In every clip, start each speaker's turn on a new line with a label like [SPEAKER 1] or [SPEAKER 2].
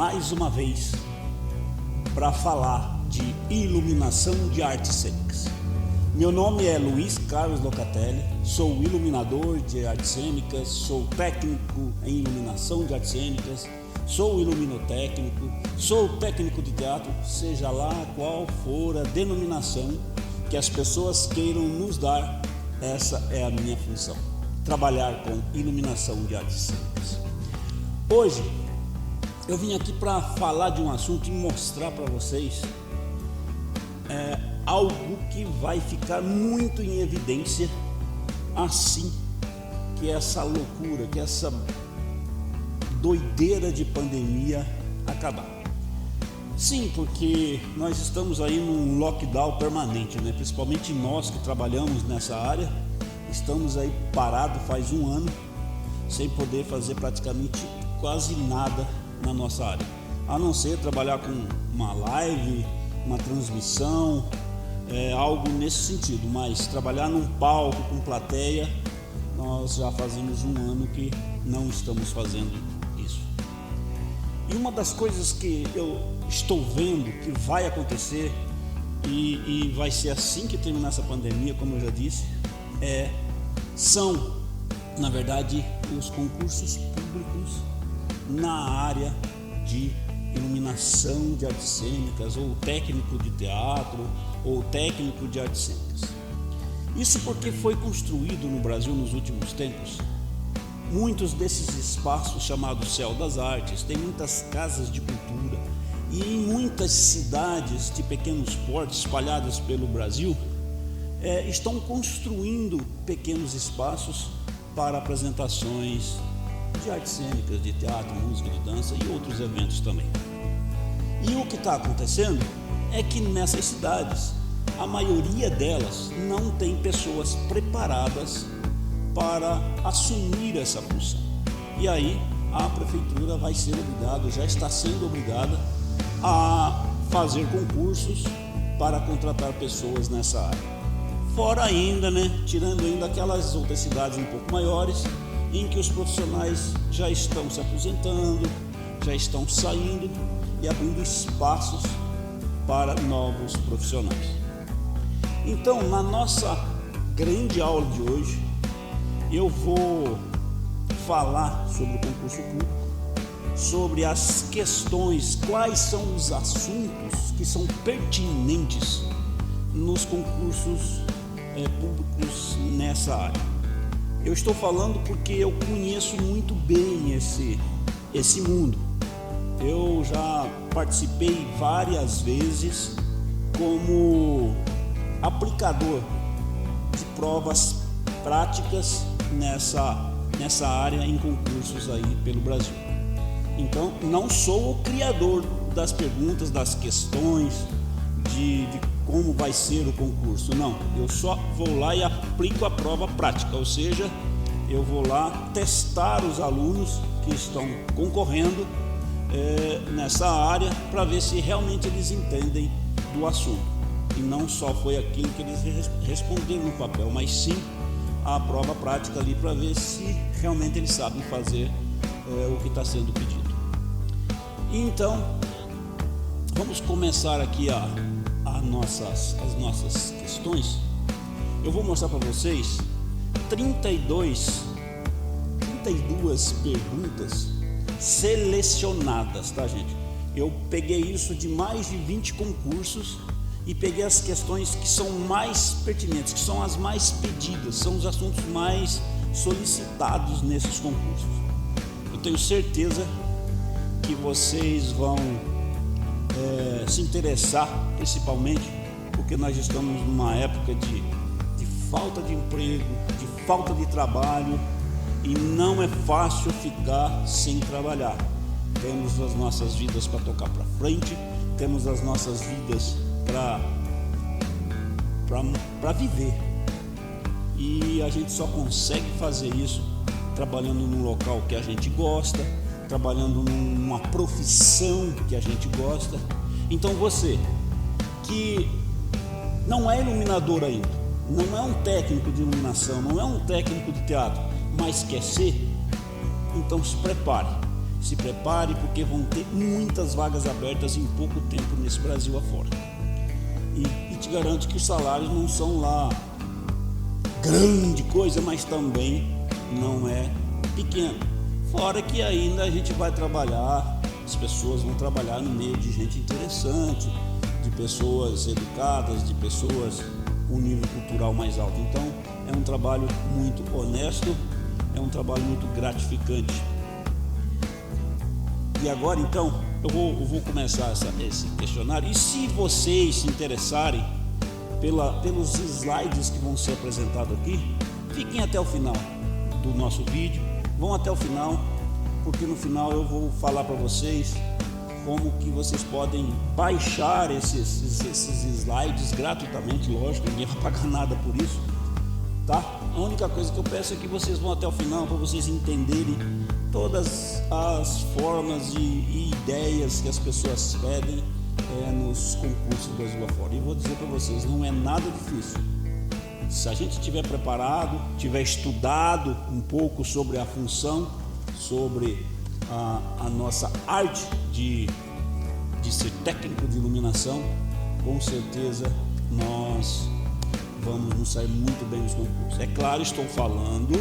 [SPEAKER 1] mais uma vez para falar de iluminação de artes cênicas. Meu nome é Luiz Carlos Locatelli, sou iluminador de artes cênicas, sou técnico em iluminação de artes cênicas, sou iluminotécnico, sou técnico de teatro, seja lá qual for a denominação que as pessoas queiram nos dar, essa é a minha função, trabalhar com iluminação de artes cênicas. Hoje eu vim aqui para falar de um assunto e mostrar para vocês algo que vai ficar muito em evidência assim que essa loucura, que essa doideira de pandemia acabar. Sim, porque nós estamos aí num lockdown permanente, né? Principalmente nós que trabalhamos nessa área, estamos aí parados faz um ano, sem poder fazer praticamente quase nada na nossa área, a não ser trabalhar com uma live, uma transmissão, algo nesse sentido, mas trabalhar num palco com plateia, nós já fazemos um ano que não estamos fazendo isso. E uma das coisas que eu estou vendo que vai acontecer e vai ser assim que terminar essa pandemia, como eu já disse, são, na verdade, os concursos públicos na área de iluminação de artes cênicas, ou técnico de teatro, ou técnico de artes cênicas. Isso porque foi construído no Brasil nos últimos tempos muitos desses espaços chamados Céu das Artes, tem muitas casas de cultura, e em muitas cidades de pequenos portes espalhadas pelo Brasil estão construindo pequenos espaços para apresentações de artes cênicas, de teatro, música, de dança e outros eventos também. E o que está acontecendo é que nessas cidades, a maioria delas não tem pessoas preparadas para assumir essa função. E aí a prefeitura vai ser obrigada, já está sendo obrigada a fazer concursos para contratar pessoas nessa área. Fora ainda, tirando ainda aquelas outras cidades um pouco maiores, em que os profissionais já estão se aposentando, já estão saindo e abrindo espaços para novos profissionais. Então, na nossa grande aula de hoje, eu vou falar sobre o concurso público, sobre as questões, quais são os assuntos que são pertinentes nos concursos públicos nessa área. Eu estou falando porque eu conheço muito bem esse mundo. Eu já participei várias vezes como aplicador de provas práticas nessa área em concursos aí pelo Brasil. Então, não sou o criador das perguntas, das questões, de como vai ser o concurso, não. Eu só vou lá e aplico a prova prática, ou seja, eu vou lá testar os alunos que estão concorrendo nessa área para ver se realmente eles entendem do assunto. E não só foi aquilo que eles responderam no papel, mas sim a prova prática ali para ver se realmente eles sabem fazer o que está sendo pedido. Então, vamos começar aqui as nossas questões. Eu vou mostrar para vocês 32 perguntas selecionadas, tá, gente? Eu peguei isso de mais de 20 concursos e peguei as questões que são mais pertinentes, que são as mais pedidas, são os assuntos mais solicitados nesses concursos. Eu tenho certeza que vocês vão se interessar, principalmente porque nós estamos numa época de falta de emprego, de falta de trabalho, e não é fácil ficar sem trabalhar. Temos as nossas vidas para tocar para frente, temos as nossas vidas para viver, e a gente só consegue fazer isso trabalhando num local que a gente gosta, trabalhando numa profissão que a gente gosta. Então você que não é iluminador ainda, não é um técnico de iluminação, não é um técnico de teatro, mas quer ser, então se prepare. se prepare, porque vão ter muitas vagas abertas em pouco tempo nesse Brasil afora. E te garanto que os salários não são lá grande coisa, mas também não é pequeno. Fora que ainda a gente vai trabalhar, as pessoas vão trabalhar no meio de gente interessante, de pessoas educadas, de pessoas com nível cultural mais alto. Então é um trabalho muito honesto, é um trabalho muito gratificante. E agora então eu vou começar esse questionário, e se vocês se interessarem pelos slides que vão ser apresentados aqui, fiquem até o final do nosso vídeo, vão até o final, porque no final eu vou falar para vocês como que vocês podem baixar esses slides gratuitamente. Lógico, ninguém vai pagar nada por isso, tá? A única coisa que eu peço é que vocês vão até o final para vocês entenderem todas as formas e ideias que as pessoas pedem nos concursos do Brasil afora. E vou dizer para vocês, não é nada difícil. Se a gente estiver preparado, tiver estudado um pouco sobre a função, sobre a nossa arte de ser técnico de iluminação, com certeza nós vamos nos sair muito bem nos concursos. É claro, estou falando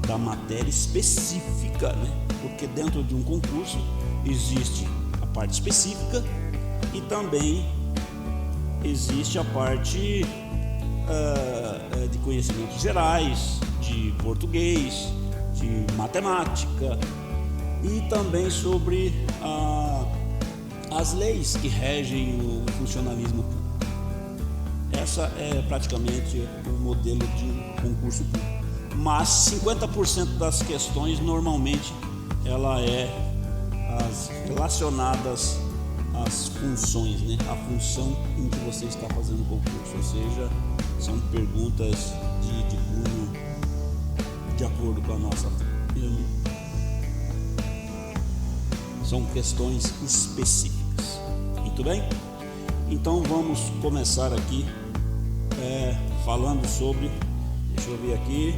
[SPEAKER 1] da matéria específica, né? Porque dentro de um concurso existe a parte específica e também existe a parte de conhecimentos gerais, de português, de matemática, e também sobre as leis que regem o funcionalismo público. Essa é praticamente o modelo de concurso público. Mas 50% das questões normalmente ela é relacionadas às funções, né? A função em que você está fazendo o concurso, ou seja, são perguntas de cunho de acordo com a nossa são questões específicas. Muito bem? Então vamos começar aqui falando sobre, deixa eu ver aqui,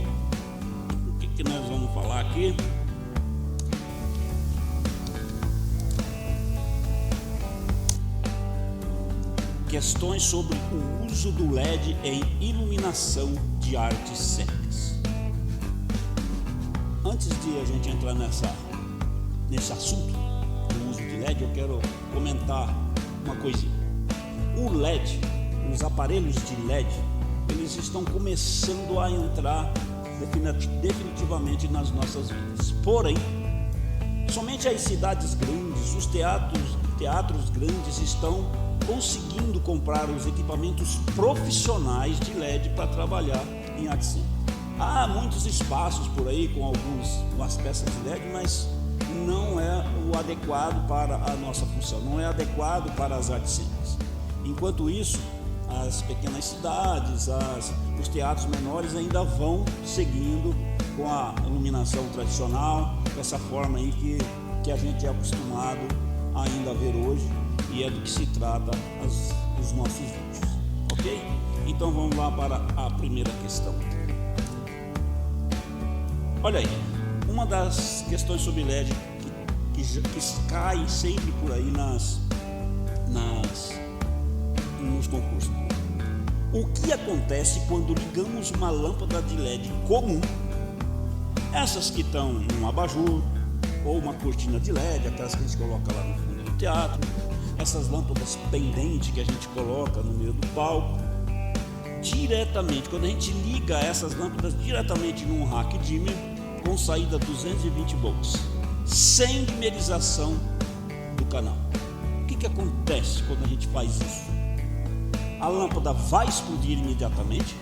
[SPEAKER 1] o que nós vamos falar aqui. Questões sobre o uso do LED em iluminação de artes cênicas. Antes de a gente entrar nesse assunto do uso de LED, eu quero comentar uma coisinha. O LED, os aparelhos de LED, eles estão começando a entrar definitivamente nas nossas vidas. Porém, somente as cidades grandes, os teatros grandes estão conseguindo comprar os equipamentos profissionais de LED para trabalhar em arte cênica. Há muitos espaços por aí com algumas peças de LED, mas não é o adequado para a nossa função, não é adequado para as artes cênicas. Enquanto isso, as pequenas cidades, os teatros menores ainda vão seguindo com a iluminação tradicional, com essa forma aí que a gente é acostumado ainda a ver hoje, e é do que se trata os nossos vídeos, ok? Então vamos lá para a primeira questão. Olha aí, uma das questões sobre LED que cai sempre por aí nos concursos. O que acontece quando ligamos uma lâmpada de LED comum, essas que estão num abajur, ou uma cortina de LED, aquelas que a gente coloca lá no fundo do teatro, essas lâmpadas pendentes que a gente coloca no meio do palco, diretamente, quando a gente liga essas lâmpadas diretamente num rack dimmer com saída 220 volts, sem dimerização do canal. O que acontece quando a gente faz isso? A lâmpada vai explodir imediatamente,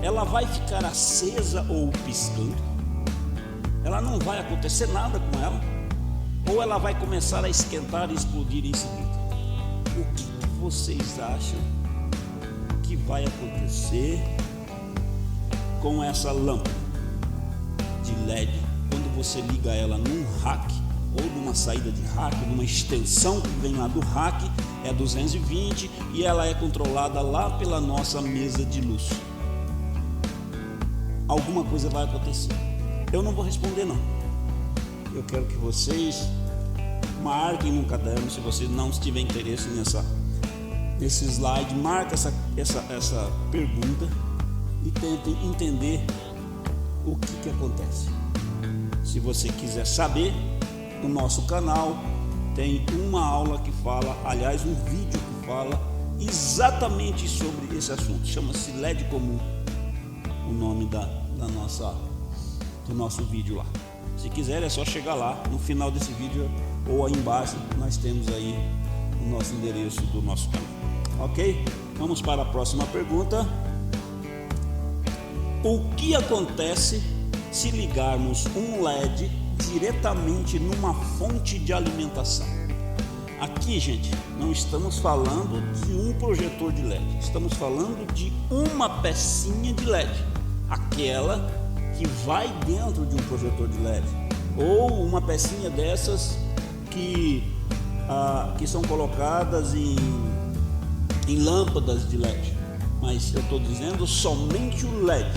[SPEAKER 1] ela vai ficar acesa ou piscando, ela não vai acontecer nada com ela, ou ela vai começar a esquentar e explodir em seguida. O que vocês acham que vai acontecer com essa lâmpada de LED quando você liga ela num rack ou numa saída de rack, numa extensão que vem lá do rack, é 220 e ela é controlada lá pela nossa mesa de luz? Alguma coisa vai acontecer. Eu não vou responder não. eu quero que vocês marquem no caderno, se você não tiver interesse nesse slide, marca essa pergunta e tentem entender o que acontece. Se você quiser saber, no nosso canal tem uma aula que fala, aliás, um vídeo que fala exatamente sobre esse assunto. Chama-se LED comum, o nome do nosso vídeo lá. Se quiser é só chegar lá no final desse vídeo ou aí embaixo nós temos aí o nosso endereço do nosso canal. Ok? Vamos para a próxima pergunta. O que acontece se ligarmos um LED diretamente numa fonte de alimentação? Aqui, gente, não estamos falando de um projetor de LED, estamos falando de uma pecinha de LED, aquela que vai dentro de um projetor de LED, ou uma pecinha dessas que são colocadas em lâmpadas de LED. Mas eu estou dizendo somente o LED,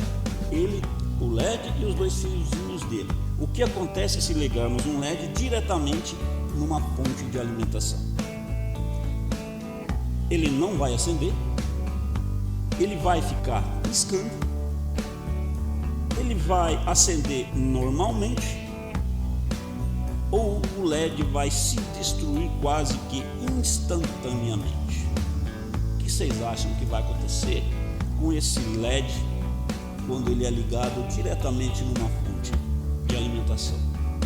[SPEAKER 1] o LED e os dois fiozinhos dele. O que acontece se ligarmos um LED diretamente numa fonte de alimentação? Ele não vai acender, ele vai ficar piscando, ele vai acender normalmente, ou o LED vai se destruir quase que instantaneamente? O que vocês acham que vai acontecer com esse LED quando ele é ligado diretamente numa fonte de alimentação?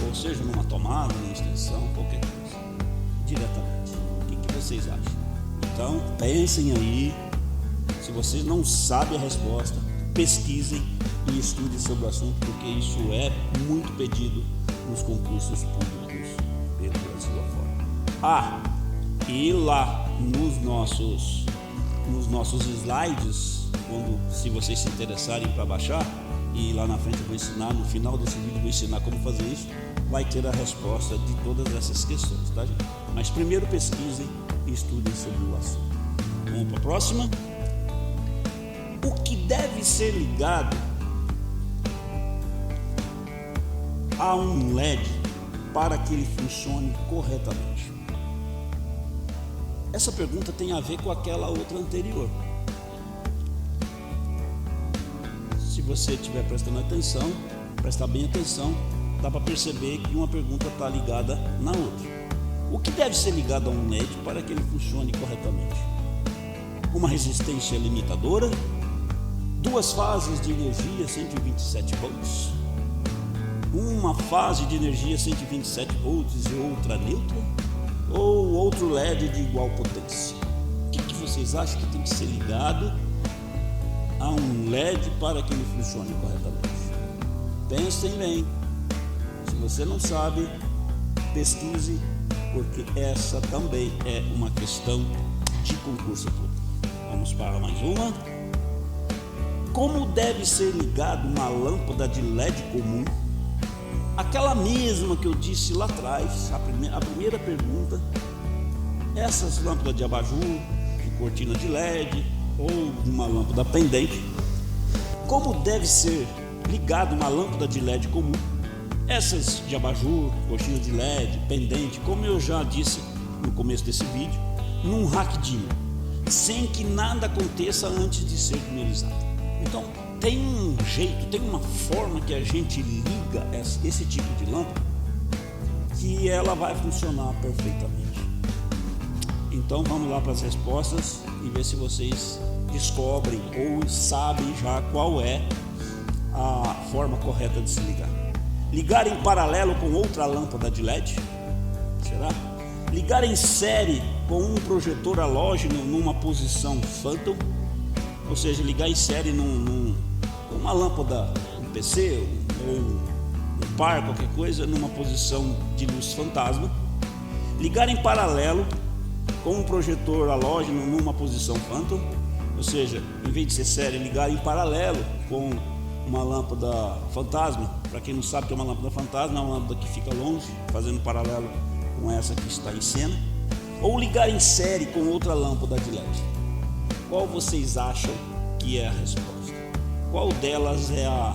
[SPEAKER 1] Ou seja, numa tomada, numa extensão, qualquer coisa, diretamente. O que vocês acham? Então, pensem aí. Se vocês não sabem a resposta, pesquisem e estudem sobre o assunto, porque isso é muito pedido nos concursos públicos pelo Brasil afora. E lá nos nossos slides, se vocês se interessarem para baixar, e lá na frente eu vou ensinar, no final desse vídeo eu vou ensinar como fazer isso, vai ter a resposta de todas essas questões, tá, gente? Mas primeiro pesquisem e estudem sobre o assunto. Vamos para a próxima. O que deve ser ligado a um LED para que ele funcione corretamente? Essa pergunta tem a ver com aquela outra anterior. Se você estiver prestando atenção, prestar bem atenção, dá para perceber que uma pergunta está ligada na outra. O que deve ser ligado a um LED para que ele funcione corretamente? Uma resistência limitadora, duas fases de energia 127 volts, uma fase de energia 127 volts e outra neutra, ou outro LED de igual potência? O que vocês acham que tem que ser ligado a um LED para que ele funcione corretamente? Pensem bem. Se você não sabe, pesquise, porque essa também é uma questão de concurso público. Vamos para mais uma. Como deve ser ligado uma lâmpada de LED comum? Aquela mesma que eu disse lá atrás, a primeira pergunta. Essas lâmpadas de abajur, de cortina de LED ou uma lâmpada pendente. Como deve ser ligado uma lâmpada de LED comum? Essas de abajur, cortina de LED, pendente, como eu já disse no começo desse vídeo, num rack dimmer, sem que nada aconteça antes de ser dimerizado. Então, tem um jeito, tem uma forma que a gente liga esse tipo de lâmpada que ela vai funcionar perfeitamente. Então, vamos lá para as respostas e ver se vocês descobrem ou sabem já qual é a forma correta de se ligar. Ligar em paralelo com outra lâmpada de LED? Será? Ligar em série com um projetor halógeno numa posição phantom? Ou seja, ligar em série numa lâmpada, um PC ou um par, qualquer coisa, numa posição de luz fantasma. Ligar em paralelo com um projetor halógeno numa posição phantom? Ou seja, em vez de ser série, ligar em paralelo com uma lâmpada fantasma. Para quem não sabe o que é uma lâmpada fantasma, é uma lâmpada que fica longe, fazendo paralelo com essa que está em cena. Ou ligar em série com outra lâmpada de LED. Qual vocês acham que é a resposta? Qual delas é a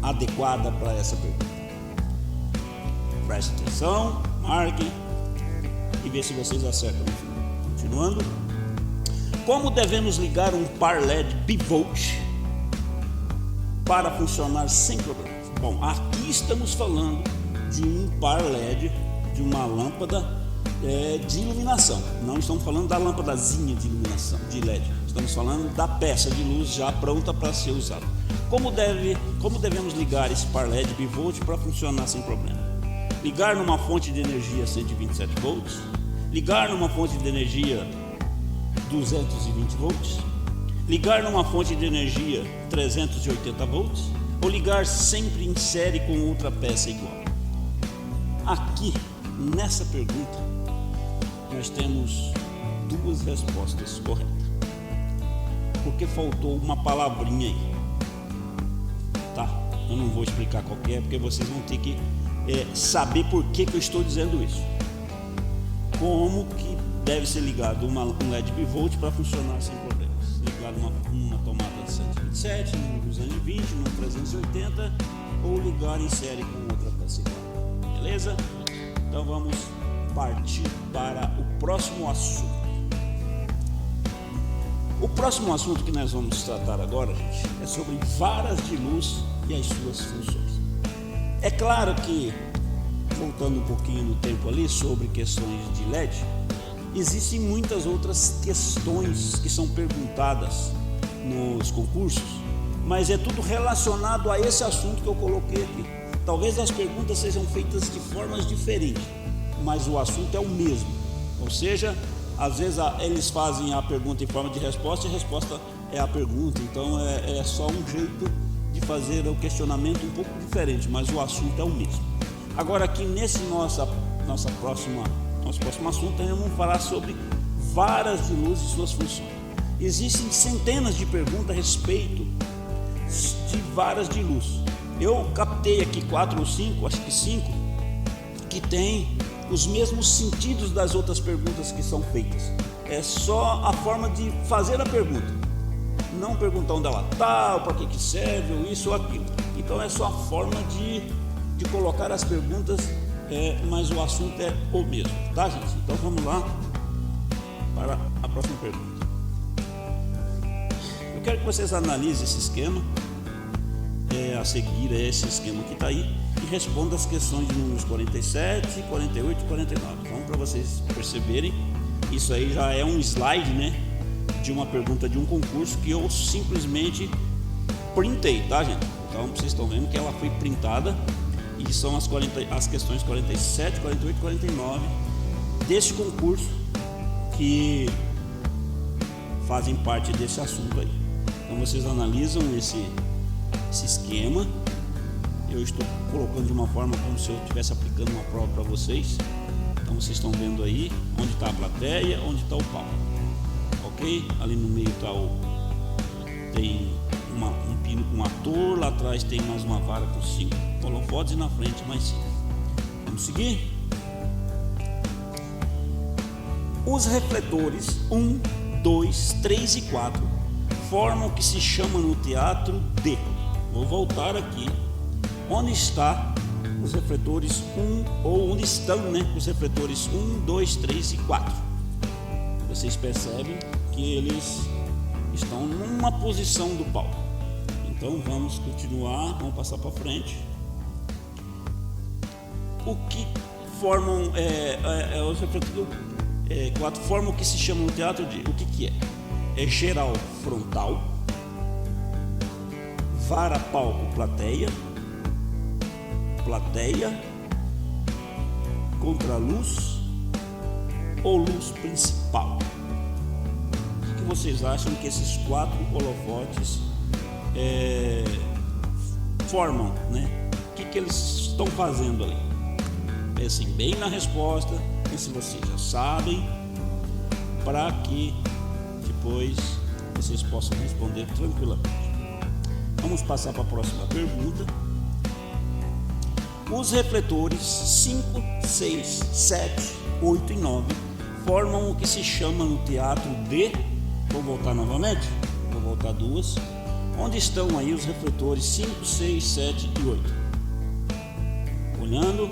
[SPEAKER 1] adequada para essa pergunta? Preste atenção, marquem e vê se vocês acertam no final. Continuando. Como devemos ligar um par LED bivolt para funcionar sem problemas? Bom, aqui estamos falando de um par LED, de uma lâmpada de iluminação. Não estamos falando da lâmpadazinha de iluminação, de LED. Estamos falando da peça de luz já pronta para ser usada. Como devemos ligar esse par LED bivolt para funcionar sem problema? Ligar numa fonte de energia 127 volts, ligar numa fonte de energia 220 volts, ligar numa fonte de energia 380 volts ou ligar sempre em série com outra peça igual? Aqui, nessa pergunta, nós temos duas respostas corretas, porque faltou uma palavrinha aí, tá? Eu não vou explicar qual que é, porque vocês vão ter que saber por que eu estou dizendo isso. Como que deve ser ligado um LED bivolt para funcionar sem problemas? Ligado numa tomada de 127, numa 220, numa 380 ou ligar em série com outra peça igual. Beleza? Então vamos partir para o próximo assunto. O próximo assunto que nós vamos tratar agora, gente, é sobre varas de luz e as suas funções. É claro que, voltando um pouquinho no tempo ali, sobre questões de LED, existem muitas outras questões que são perguntadas nos concursos, mas é tudo relacionado a esse assunto que eu coloquei aqui. Talvez as perguntas sejam feitas de formas diferentes, mas o assunto é o mesmo. Ou seja, às vezes eles fazem a pergunta em forma de resposta e a resposta é a pergunta. Então é só um jeito de fazer o questionamento um pouco diferente, mas o assunto é o mesmo. Agora aqui nesse nosso próximo assunto, nós vamos falar sobre varas de luz e suas funções. Existem centenas de perguntas a respeito de varas de luz. Eu captei aqui 4 ou 5, acho que 5, que tem os mesmos sentidos das outras perguntas que são feitas. É só a forma de fazer a pergunta, não perguntar onde ela está, ou para que serve, ou isso ou aquilo. Então é só a forma de colocar as perguntas, mas o assunto é o mesmo, tá, gente? Então vamos lá para a próxima pergunta. Eu quero que vocês analisem esse esquema, a seguir esse esquema que está aí, e respondam as questões de números 47, 48 e 49. Então, para vocês perceberem, isso aí já é um slide, né, de uma pergunta de um concurso que eu simplesmente printei, tá, gente? Então vocês estão vendo que ela foi printada e são as questões 47, 48 e 49 desse concurso que fazem parte desse assunto aí. Então vocês analisam esse esquema. Eu estou colocando de uma forma como se eu estivesse aplicando uma prova para vocês. Então vocês estão vendo aí onde está a plateia, onde está o palco, ok? Ali no meio tem um pino com um ator, lá atrás tem mais uma vara com 5 holofotes e na frente mais 5. Vamos seguir? Os refletores 1, 2, 3 e 4 formam o que se chama no teatro de... Vou voltar aqui. Onde está os refletores 1, ou onde estão, né, os refletores 1, 2, 3 e 4? Vocês percebem que eles estão numa posição do palco. Então vamos continuar, vamos passar para frente. O que formam os refletores 4 formam o que se chama no teatro de... O que é? É geral frontal, vara palco plateia, contraluz ou luz principal. O que vocês acham que esses 4 holofotes formam, né? O que eles estão fazendo ali? Pensem bem na resposta, e se vocês já sabem, para que depois vocês possam responder tranquilamente. Vamos passar para a próxima pergunta. Os refletores 5, 6, 7, 8 e 9 formam o que se chama no teatro de... Vou voltar novamente? Vou voltar 2. Onde estão aí os refletores 5, 6, 7 e 8? Olhando,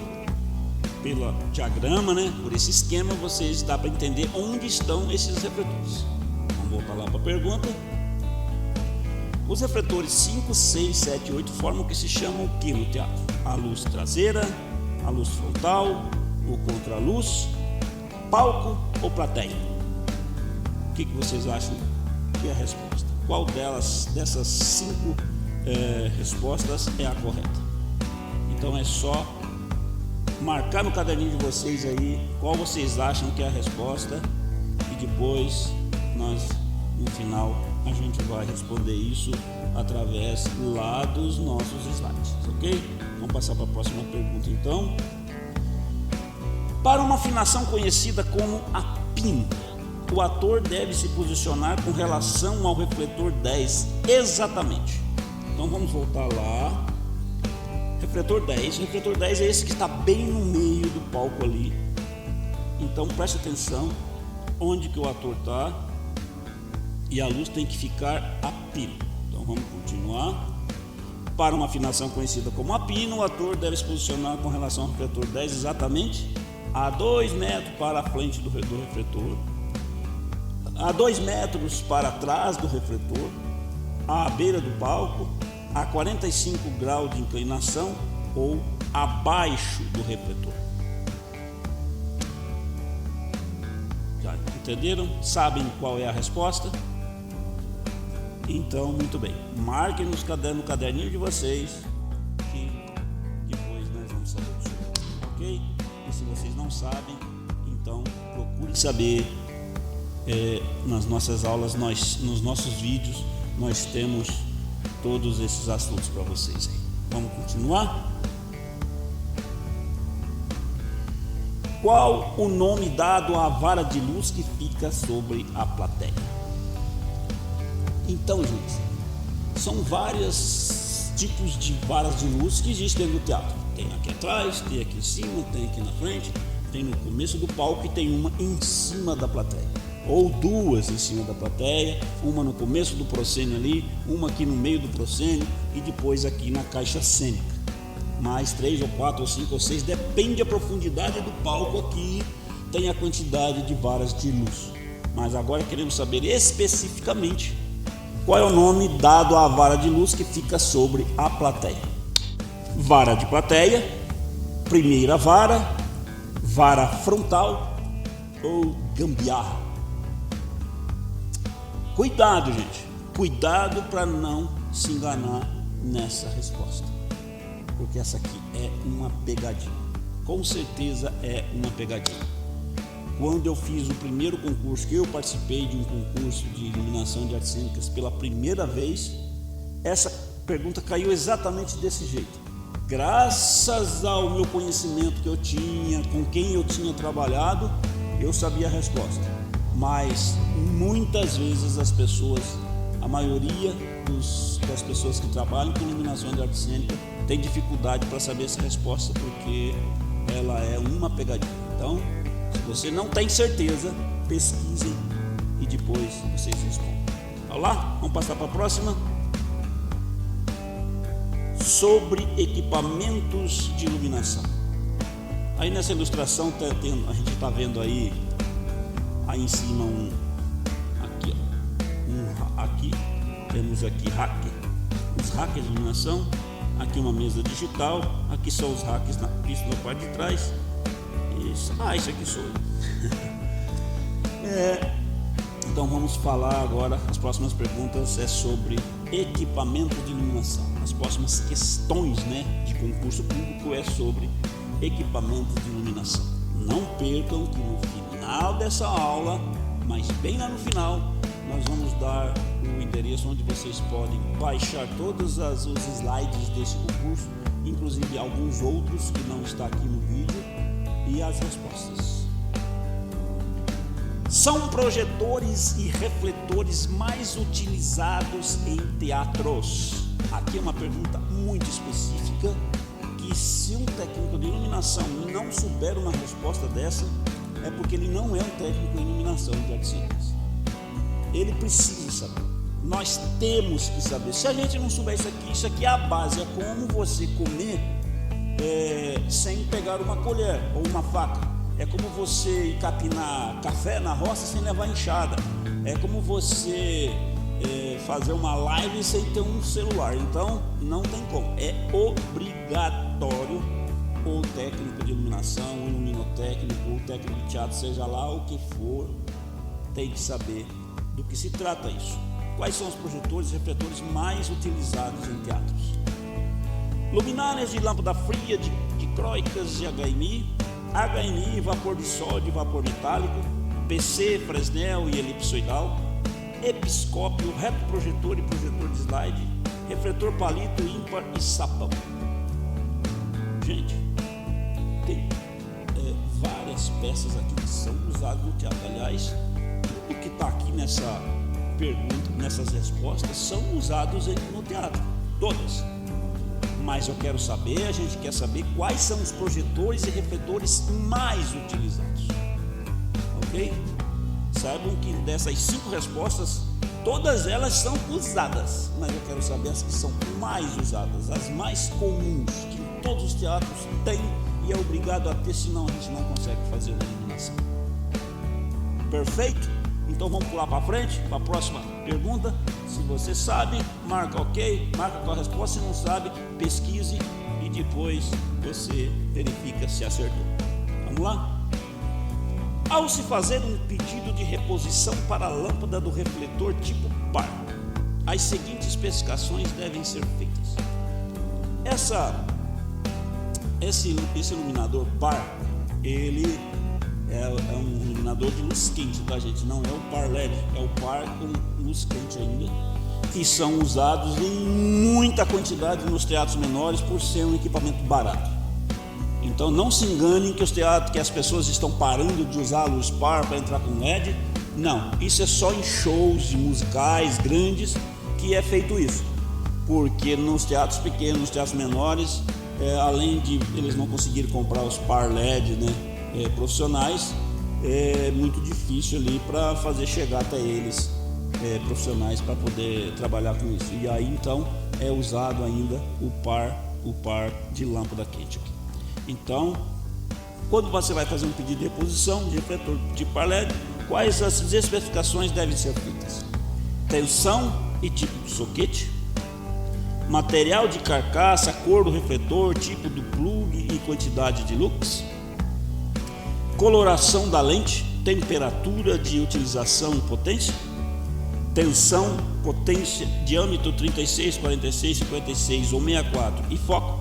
[SPEAKER 1] pelo diagrama, né? Por esse esquema, vocês dá para entender onde estão esses refletores. Vamos voltar lá para a pergunta. Os refletores 5, 6, 7 e 8 formam o que se chama o que no teatro? A luz traseira, a luz frontal, o contraluz, palco ou plateia? O que vocês acham que é a resposta? Qual dessas 5 respostas é a correta? Então é só marcar no caderninho de vocês aí qual vocês acham que é a resposta, e depois nós, no final, a gente vai responder isso através lá dos nossos slides, ok? Vamos passar para a próxima pergunta então. Para uma afinação conhecida como apino, o ator deve se posicionar com relação ao refletor 10 exatamente. Então vamos voltar lá. Refletor 10. O refletor 10 é esse que está bem no meio do palco ali. Então preste atenção onde que o ator está, e a luz tem que ficar a pino. Então vamos continuar. Para uma afinação conhecida como apino, o ator deve se posicionar com relação ao refletor 10 exatamente a 2 metros para a frente do refletor, a 2 metros para trás do refletor, à beira do palco, a 45 graus de inclinação ou abaixo do refletor. Já entenderam? Sabem qual é a resposta? Então, muito bem. Marquem no caderninho de vocês, que depois nós vamos saber disso, ok? E se vocês não sabem, então procure saber. Nas nossas aulas, nos nossos vídeos, nós temos todos esses assuntos para vocês aí. Vamos continuar? Qual o nome dado à vara de luz que fica sobre a plateia? Então, gente, são vários tipos de varas de luz que existem dentro do teatro. Tem aqui atrás, tem aqui em cima, tem aqui na frente, tem no começo do palco e tem uma em cima da plateia. Ou 2 em cima da plateia, uma no começo do proscênio ali, uma aqui no meio do proscênio e depois aqui na caixa cênica. Mais 3 ou 4 ou 5 ou 6, depende da profundidade do palco aqui, tem a quantidade de varas de luz. Mas agora queremos saber especificamente qual é o nome dado à vara de luz que fica sobre a plateia. Vara de plateia, primeira vara, vara frontal ou gambiarra. Cuidado, gente, cuidado para não se enganar nessa resposta, porque essa aqui é uma pegadinha, com certeza é uma pegadinha. Quando eu fiz o primeiro concurso, que eu participei de um concurso de iluminação de artes cênicas pela primeira vez, essa pergunta caiu exatamente desse jeito. Graças ao meu conhecimento que eu tinha, com quem eu tinha trabalhado, eu sabia a resposta. Mas muitas vezes as pessoas, a maioria das pessoas que trabalham com iluminação de arte cênica tem dificuldade para saber essa resposta, porque ela é uma pegadinha. Então, se você não tem certeza, pesquisem e depois vocês respondem. Vamos lá? Vamos passar para a próxima. Sobre equipamentos de iluminação. Aí nessa ilustração a gente está vendo aí em cima aqui temos aqui os racks de iluminação, aqui uma mesa digital, aqui são os racks na parte de trás. Isso aqui sou eu. Então vamos falar agora, as próximas perguntas é sobre equipamento de iluminação. As próximas questões, de concurso público é sobre equipamento de iluminação. Não percam que no final dessa aula, mas bem lá no final, nós vamos dar o endereço onde vocês podem baixar todos os slides desse concurso, inclusive alguns outros que não está aqui no vídeo, e as respostas. São projetores e refletores mais utilizados em teatros? Aqui é uma pergunta muito específica, que se um técnico de iluminação não souber uma resposta dessa, é porque ele não é um técnico em iluminação de artes cênicas. Ele precisa saber. Nós temos que saber. Se a gente não souber isso aqui é a base, é como você comer sem pegar uma colher ou uma faca. É como você ir capinar café na roça sem levar enxada. É como você fazer uma live sem ter um celular. Então não tem como. É obrigatório o técnico de iluminação, o iluminotécnico, o técnico de teatro, seja lá o que for, tem que saber do que se trata isso. Quais são os projetores e refletores mais utilizados em teatros? Luminárias de lâmpada fria, de dicróicas e HMI, vapor de sódio, vapor metálico, PC, Fresnel e elipsoidal, episcópio, retroprojetor e projetor de slide, refletor palito, ímpar e sapão. Gente, tem várias peças aqui que são usadas no teatro. Aliás, tudo que está aqui nessa pergunta, nessas respostas, são usados no teatro, todas. Mas eu quero saber, a gente quer saber quais são os projetores e refletores mais utilizados. Ok? Saibam que dessas 5 respostas, todas elas são usadas, mas eu quero saber as que são mais usadas, as mais comuns, que todos os teatros têm e é obrigado a ter, senão a gente não consegue fazer uma iluminação. Perfeito? Então vamos pular para frente, para a próxima pergunta. Se você sabe, marca ok, marca com a resposta. Se não sabe, pesquise e depois você verifica se acertou. Vamos lá? Ao se fazer um pedido de reposição para a lâmpada do refletor tipo par, as seguintes especificações devem ser feitas. Esse iluminador par, ele é um iluminador de luz quente, tá, gente? Não é o par LED, é o par com luz quente ainda, que são usados em muita quantidade nos teatros menores por ser um equipamento barato. Então não se enganem que as pessoas estão parando de usar a luz par para entrar com LED. Não, isso é só em shows musicais grandes que é feito isso, porque nos teatros pequenos, nos teatros menores, além de eles não conseguirem comprar os par LED, né, profissionais, é muito difícil ali para fazer chegar até eles profissionais para poder trabalhar com isso. E aí então é usado ainda o par de lâmpada quente aqui. Então, quando você vai fazer um pedido de reposição de refletor de par LED, quais as especificações devem ser feitas? Tensão e tipo do soquete, material de carcaça, cor do refletor, tipo do plug e quantidade de lux, coloração da lente, temperatura de utilização e potência, tensão, potência, diâmetro 36, 46, 56 ou 64 e foco,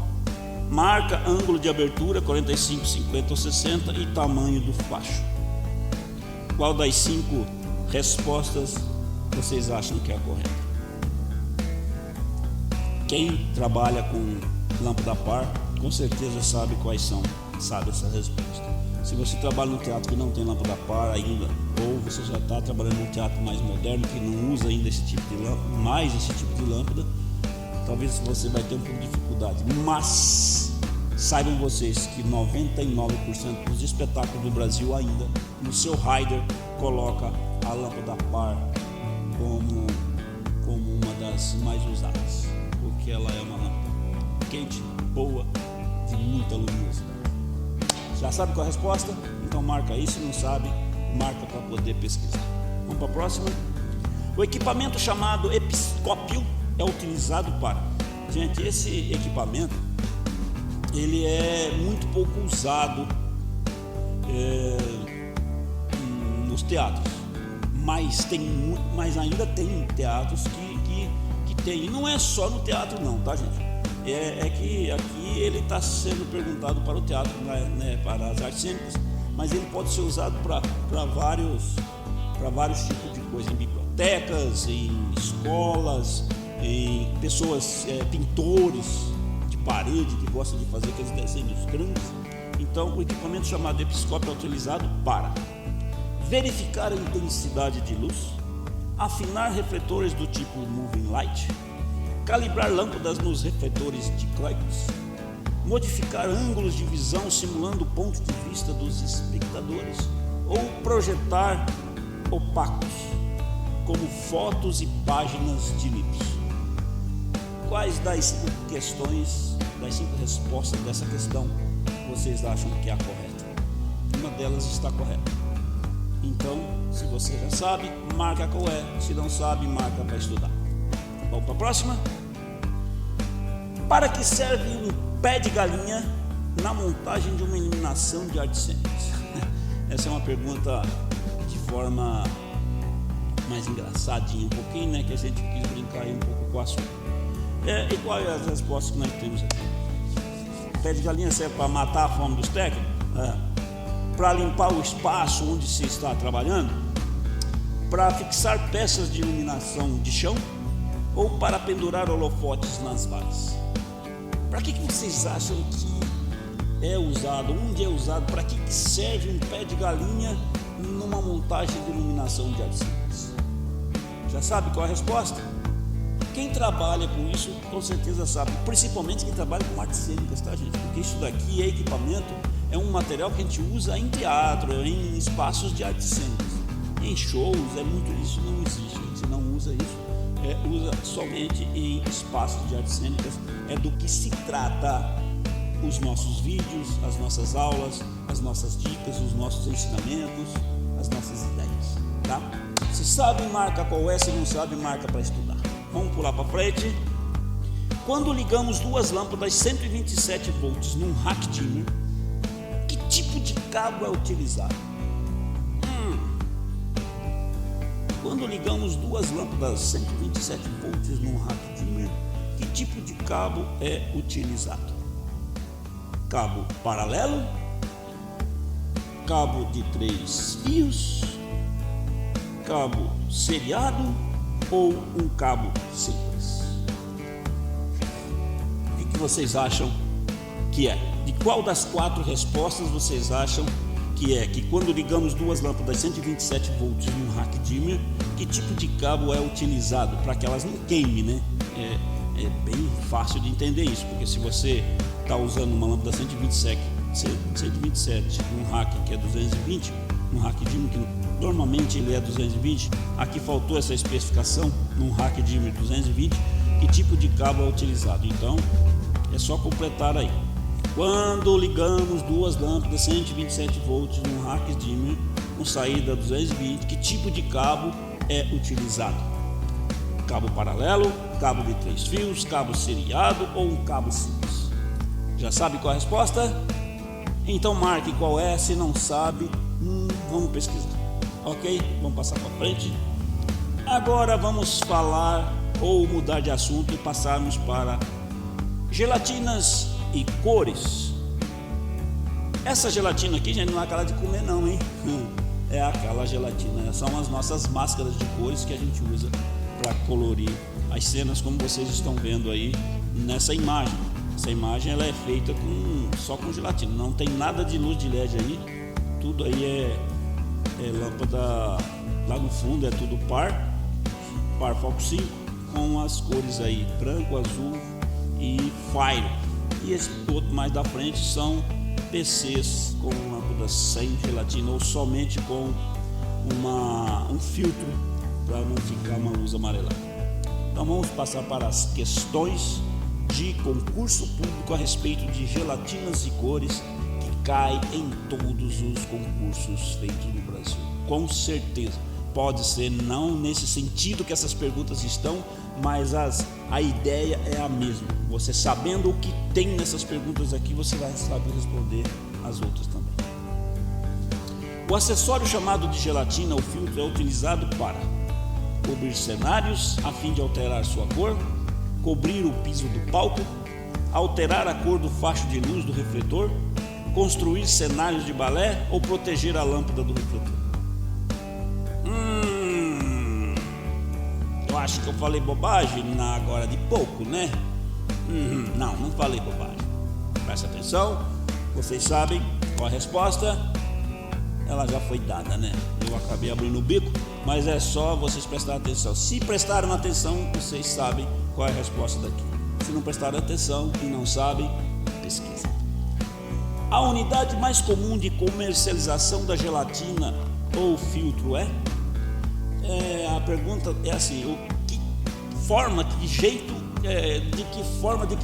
[SPEAKER 1] marca, ângulo de abertura 45, 50 ou 60 e tamanho do facho. Qual das 5 respostas vocês acham que é a correta? Quem trabalha com lâmpada par com certeza sabe quais são, sabe essa resposta. Se você trabalha no teatro que não tem lâmpada par ainda, ou você já está trabalhando num teatro mais moderno que não usa ainda esse tipo de lâmpada, mais esse tipo de lâmpada, talvez você vai ter um pouco de dificuldade. Mas saibam vocês que 99% dos espetáculos do Brasil ainda, no seu rider, coloca a lâmpada par como uma das mais usadas, porque ela é uma lâmpada quente, boa, de muita luminosidade. Já sabe qual é a resposta? Então marca aí, se não sabe, marca para poder pesquisar. Vamos para a próxima. O equipamento chamado episcópio é utilizado para... Gente, esse equipamento, ele é muito pouco usado nos teatros, mas ainda tem teatros que tem. E não é só no teatro não, tá, gente? É que aqui ele está sendo perguntado para o teatro, né, para as artes cênicas, mas ele pode ser usado para vários tipos de coisa, em bibliotecas, em escolas, em pessoas, pintores de parede que gostam de fazer aqueles desenhos grandes. Então o equipamento chamado episcópio é utilizado para verificar a intensidade de luz, afinar refletores do tipo moving light, calibrar lâmpadas nos refletores dicróicos, modificar ângulos de visão simulando o ponto de vista dos espectadores ou projetar opacos, como fotos e páginas de livros. Quais das questões das 5 respostas dessa questão vocês acham que é a correta? Uma delas está correta. Então, se você já sabe, marca qual é. Se não sabe, marca para estudar. Vamos para a próxima? Para que serve um pé de galinha na montagem de uma iluminação de artes cênicas? Essa é uma pergunta de forma mais engraçadinha um pouquinho, né? Que a gente quis brincar aí um pouco com o assunto. E quais as respostas que nós temos aqui? Pé de galinha serve para matar a fome dos técnicos? Para limpar o espaço onde se está trabalhando? Para fixar peças de iluminação de chão? Ou para pendurar holofotes nas varas? Para que vocês acham que é usado? Onde é usado? Para que serve um pé de galinha numa montagem de iluminação de artes cênicas? Já sabe qual é a resposta? Quem trabalha com isso com certeza sabe, principalmente quem trabalha com artes cênicas, tá, gente? Porque isso daqui é equipamento, é um material que a gente usa em teatro, em espaços de artes cênicas, em shows, isso não existe, a gente não usa isso. Usa somente em espaços de artes cênicas. É do que se trata os nossos vídeos, as nossas aulas, as nossas dicas, os nossos ensinamentos, as nossas ideias, tá? Se sabe, marca qual é. Se não sabe, marca para estudar. Vamos pular para frente. Quando ligamos 2 lâmpadas 127 volts num rack dimmer, que tipo de cabo é utilizado? Quando ligamos 2 lâmpadas 127 volts num rack dimmer, que tipo de cabo é utilizado? Cabo paralelo, cabo de 3 fios, cabo seriado ou um cabo simples? O que vocês acham que é? De qual das 4 respostas vocês acham que é? Que quando ligamos 2 lâmpadas 127 volts num rack dimmer, que tipo de cabo é utilizado para que elas não queimem, né? É bem fácil de entender isso, porque se você está usando uma lâmpada 127 num rack que é 220, num rack dimmer que normalmente ele é 220, aqui faltou essa especificação, num rack dimmer 220, que tipo de cabo é utilizado. Então é só completar aí. Quando ligamos 2 lâmpadas 127 volts num rack dimmer com saída 220, que tipo de cabo é utilizado? Cabo paralelo, cabo de 3 fios, cabo seriado ou um cabo simples? Já sabe qual é a resposta? Então marque qual é. Se não sabe, vamos pesquisar. Ok? Vamos passar para frente. Agora vamos falar ou mudar de assunto e passarmos para gelatinas e cores. Essa gelatina aqui, gente, não é aquela de comer não, hein? É aquela gelatina, são as nossas máscaras de cores que a gente usa para colorir as cenas, como vocês estão vendo aí nessa imagem. Essa imagem ela é feita só com gelatina, não tem nada de luz de LED aí, tudo aí é lâmpada, lá no fundo é tudo par foco 5, com as cores aí branco, azul e fire. E esse outro mais da frente são PCs com lâmpadas sem gelatina ou somente com um filtro para não ficar uma luz amarelada. Então vamos passar para as questões de concurso público a respeito de gelatinas e cores que cai em todos os concursos feitos no Brasil. Com certeza, pode ser não nesse sentido que essas perguntas estão, mas a ideia é a mesma. Você sabendo o que tem nessas perguntas aqui, você vai saber responder as outras também. O acessório chamado de gelatina ou filtro é utilizado para cobrir cenários a fim de alterar sua cor, cobrir o piso do palco, alterar a cor do facho de luz do refletor, construir cenários de balé ou proteger a lâmpada do refletor. Eu acho que eu falei bobagem agora de pouco, né? Não falei bobagem. Presta atenção, vocês sabem qual a resposta. Ela já foi dada, né? Eu acabei abrindo o bico, mas é só vocês prestarem atenção. Se prestaram atenção, vocês sabem qual é a resposta daqui. Se não prestaram atenção e não sabem, pesquisa. A unidade mais comum de comercialização da gelatina ou filtro é? A pergunta é assim: de que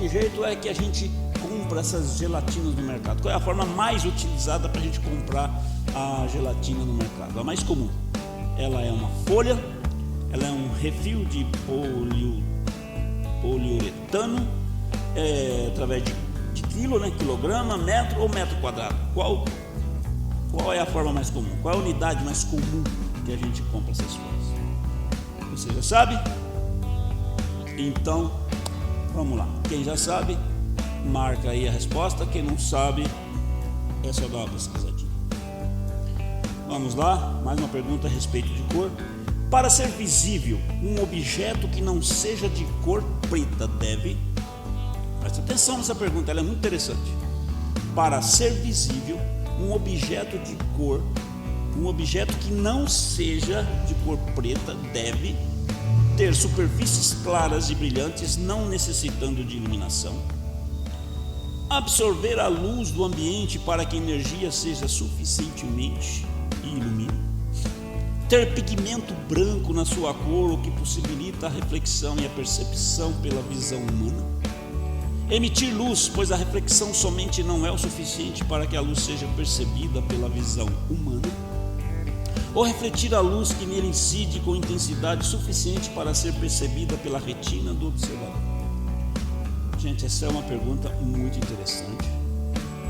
[SPEAKER 1] jeito é que a gente compra essas gelatinas no mercado? Qual é a forma mais utilizada para a gente comprar a gelatina no mercado? A mais comum. Ela é uma folha, ela é um refil de poliuretano, através de quilo, né? Quilograma, metro ou metro quadrado. Qual é a forma mais comum? Qual é a unidade mais comum que a gente compra essas folhas? Você já sabe? Então, vamos lá. Quem já sabe, marca aí a resposta. Quem não sabe, é só dar uma pesquisadinha. Vamos lá, mais uma pergunta a respeito de cor. Para ser visível, um objeto que não seja de cor preta deve... Presta atenção nessa pergunta, ela é muito interessante. Para ser visível, um objeto que não seja de cor preta deve ter superfícies claras e brilhantes, não necessitando de iluminação, absorver a luz do ambiente para que a energia seja suficientemente e ilumine, ter pigmento branco na sua cor, o que possibilita a reflexão e a percepção pela visão humana, emitir luz, pois a reflexão somente não é o suficiente para que a luz seja percebida pela visão humana, ou refletir a luz que nele incide com intensidade suficiente para ser percebida pela retina do observador. Gente, essa é uma pergunta muito interessante.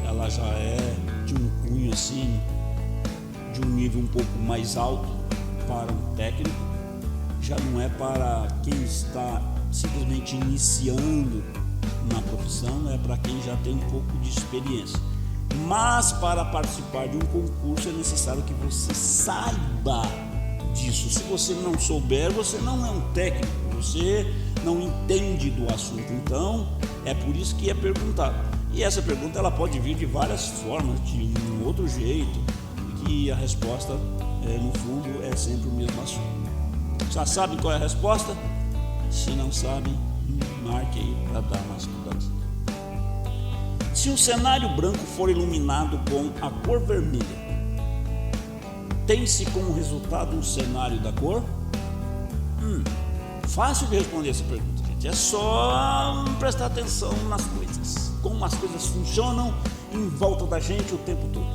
[SPEAKER 1] Ela já é de um cunho assim, de um nível um pouco mais alto para um técnico. Já não é para quem está simplesmente iniciando na profissão, é para quem já tem um pouco de experiência. Mas para participar de um concurso é necessário que você saiba disso. Se você não souber, você não é um técnico, você não entende do assunto. Então, é por isso que é perguntado. E essa pergunta ela pode vir de várias formas, de um outro jeito, que a resposta, no fundo, é sempre o mesmo assunto. Já sabem qual é a resposta? Se não sabem, marque aí para dar uma estudadinha. Se um cenário branco for iluminado com a cor vermelha, tem-se como resultado um cenário da cor? Fácil de responder essa pergunta, gente. É só prestar atenção nas coisas, como as coisas funcionam em volta da gente o tempo todo.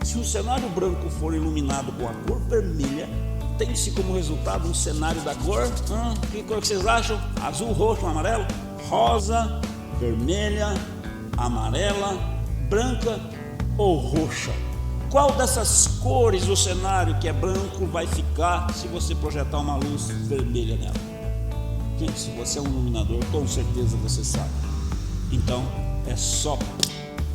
[SPEAKER 1] Se um cenário branco for iluminado com a cor vermelha, tem-se como resultado um cenário da cor? Que cor que vocês acham? Azul, roxo, amarelo? Rosa, vermelha, amarela, branca ou roxa? Qual dessas cores o cenário que é branco vai ficar se você projetar uma luz vermelha nela? Gente, se você é um iluminador, com certeza você sabe. Então, é só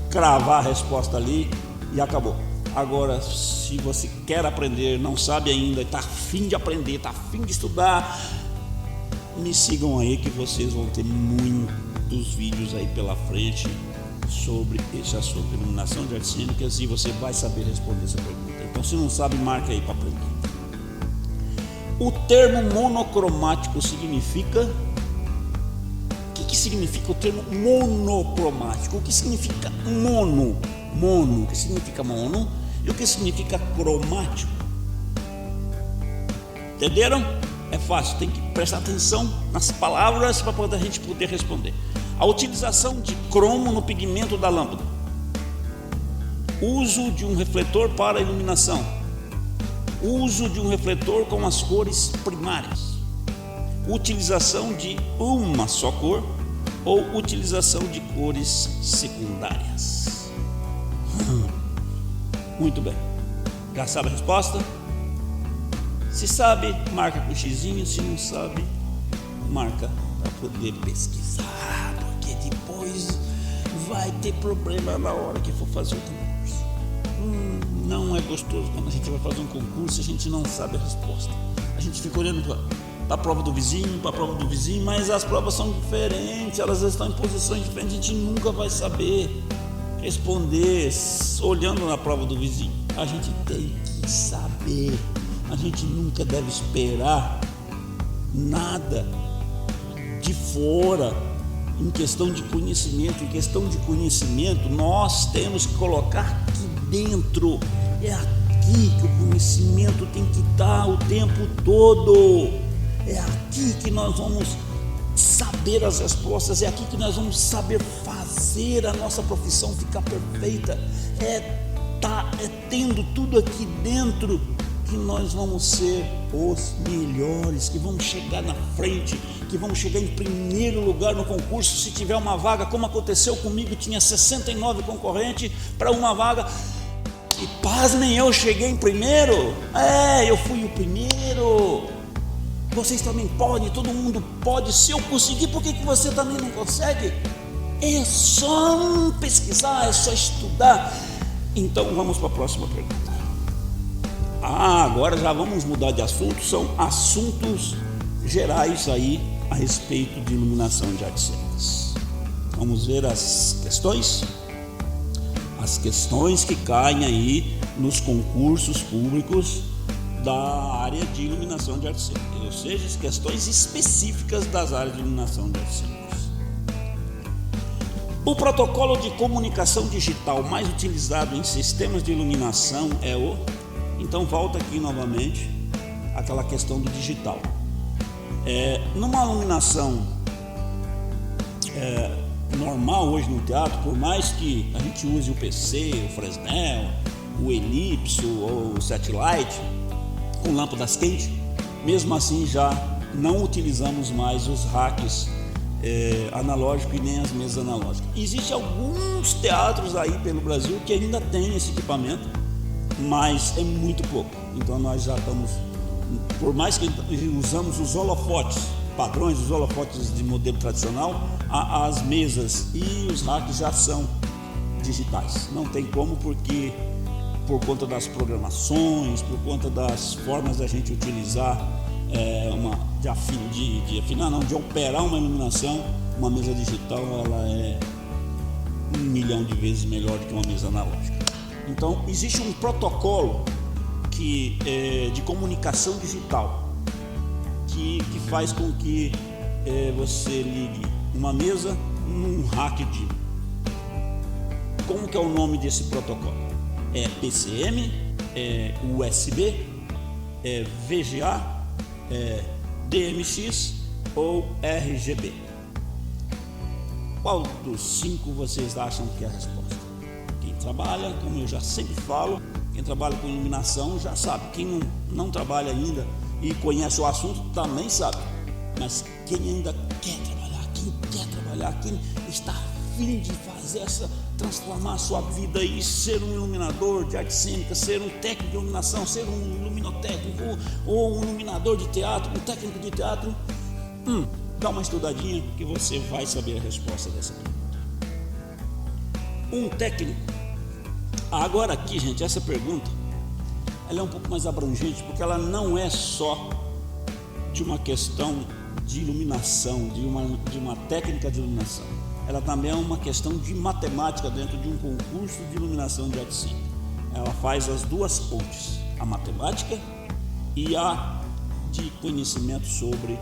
[SPEAKER 1] cravar a resposta ali e acabou. Agora, se você quer aprender, não sabe ainda, está afim de aprender, está afim de estudar, me sigam aí que vocês vão ter muitos vídeos aí pela frente sobre esse assunto, iluminação de artes cênicas, e você vai saber responder essa pergunta. Então, se não sabe, marca aí para aprender. O termo monocromático significa... O que significa o termo monocromático? O que significa mono? Mono, o que significa mono e o que significa cromático? Entenderam? É fácil, tem que prestar atenção nas palavras para a gente poder responder. A utilização de cromo no pigmento da lâmpada, uso de um refletor para a iluminação, uso de um refletor com as cores primárias, utilização de uma só cor ou utilização de cores secundárias. Muito bem, já sabe a resposta? Se sabe, marca com xizinho. Se não sabe, marca para poder pesquisar, porque depois vai ter problema na hora que for fazer o concurso. Não é gostoso quando a gente vai fazer um concurso e a gente não sabe a resposta. A gente fica olhando para a prova do vizinho, mas as provas são diferentes, elas estão em posições diferentes, a gente nunca vai saber responder olhando na prova do vizinho. A gente tem que saber, a gente nunca deve esperar nada de fora em questão de conhecimento. Em questão de conhecimento, nós temos que colocar aqui dentro. É aqui que o conhecimento tem que estar o tempo todo. É aqui que nós vamos saber as respostas, é aqui que nós vamos saber fazer a nossa profissão ficar perfeita, é tendo tudo aqui dentro que nós vamos ser os melhores, que vamos chegar na frente, que vamos chegar em primeiro lugar no concurso. Se tiver uma vaga, como aconteceu comigo, tinha 69 concorrentes para uma vaga, e pasmem, eu cheguei em primeiro. Eu fui o primeiro. Vocês também podem, todo mundo pode. Se eu conseguir, por que você também não consegue? É só pesquisar, é só estudar. Então vamos para a próxima pergunta. Agora já vamos mudar de assunto. São assuntos gerais aí a respeito de iluminação de artes cênicas. Vamos ver as questões que caem aí nos concursos públicos da área de iluminação de artes cênicas, ou seja, as questões específicas das áreas de iluminação de artes cênicas. O protocolo de comunicação digital mais utilizado em sistemas de iluminação é o... Então volta aqui novamente aquela questão do digital. Numa iluminação normal hoje no teatro, por mais que a gente use o PC, o Fresnel, o Ellipse ou o Satellite com lâmpadas quentes, mesmo assim já não utilizamos mais os racks analógicos e nem as mesas analógicas. Existem alguns teatros aí pelo Brasil que ainda tem esse equipamento, mas é muito pouco. Então nós já estamos, por mais que usamos os holofotes padrões, os holofotes de modelo tradicional, as mesas e os racks já são digitais. Não tem como, porque por conta das programações, por conta das formas da gente utilizar de operar uma iluminação, uma mesa digital ela é 1 milhão de vezes melhor do que uma mesa analógica. Então existe um protocolo de comunicação digital que faz com que você ligue uma mesa num rack de... Como que é o nome desse protocolo? É PCM, é USB, é VGA, é DMX ou RGB? Qual dos 5 vocês acham que é a resposta? Quem trabalha, como eu já sempre falo, quem trabalha com iluminação já sabe. Quem não trabalha ainda e conhece o assunto também sabe. Mas quem ainda quer trabalhar, quem está afim de fazer transformar a sua vida e ser um iluminador de arte cênica, ser um técnico de iluminação, ser um iluminotécnico ou um iluminador de teatro, um técnico de teatro, dá uma estudadinha que você vai saber a resposta dessa pergunta. Um técnico. Agora aqui, gente, essa pergunta ela é um pouco mais abrangente, porque ela não é só de uma questão de iluminação, de uma técnica de iluminação. Ela também é uma questão de matemática dentro de um concurso de iluminação de arte cênica. Ela faz as duas pontes, a matemática e a de conhecimento sobre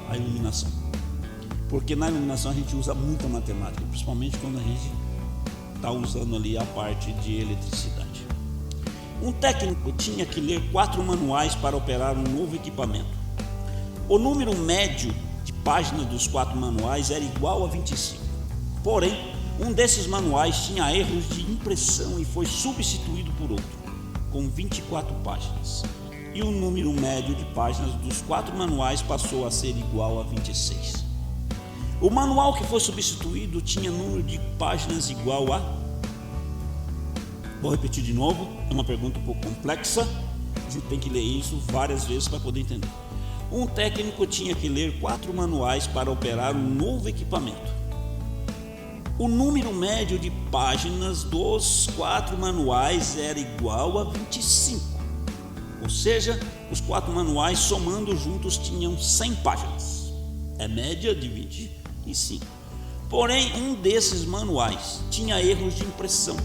[SPEAKER 1] a iluminação. Porque na iluminação a gente usa muita matemática, principalmente quando a gente está usando ali a parte de eletricidade. Um técnico tinha que ler 4 manuais para operar um novo equipamento. O número médio de páginas dos 4 manuais era igual a 25. Porém, um desses manuais tinha erros de impressão e foi substituído por outro, com 24 páginas. E o número médio de páginas dos 4 manuais passou a ser igual a 26. O manual que foi substituído tinha número de páginas igual a... Vou repetir de novo, é uma pergunta um pouco complexa, a gente tem que ler isso várias vezes para poder entender. Um técnico tinha que ler 4 manuais para operar um novo equipamento. O número médio de páginas dos 4 manuais era igual a 25. Ou seja, os 4 manuais somando juntos tinham 100 páginas. É média de 25. Porém, um desses manuais tinha erros de impressão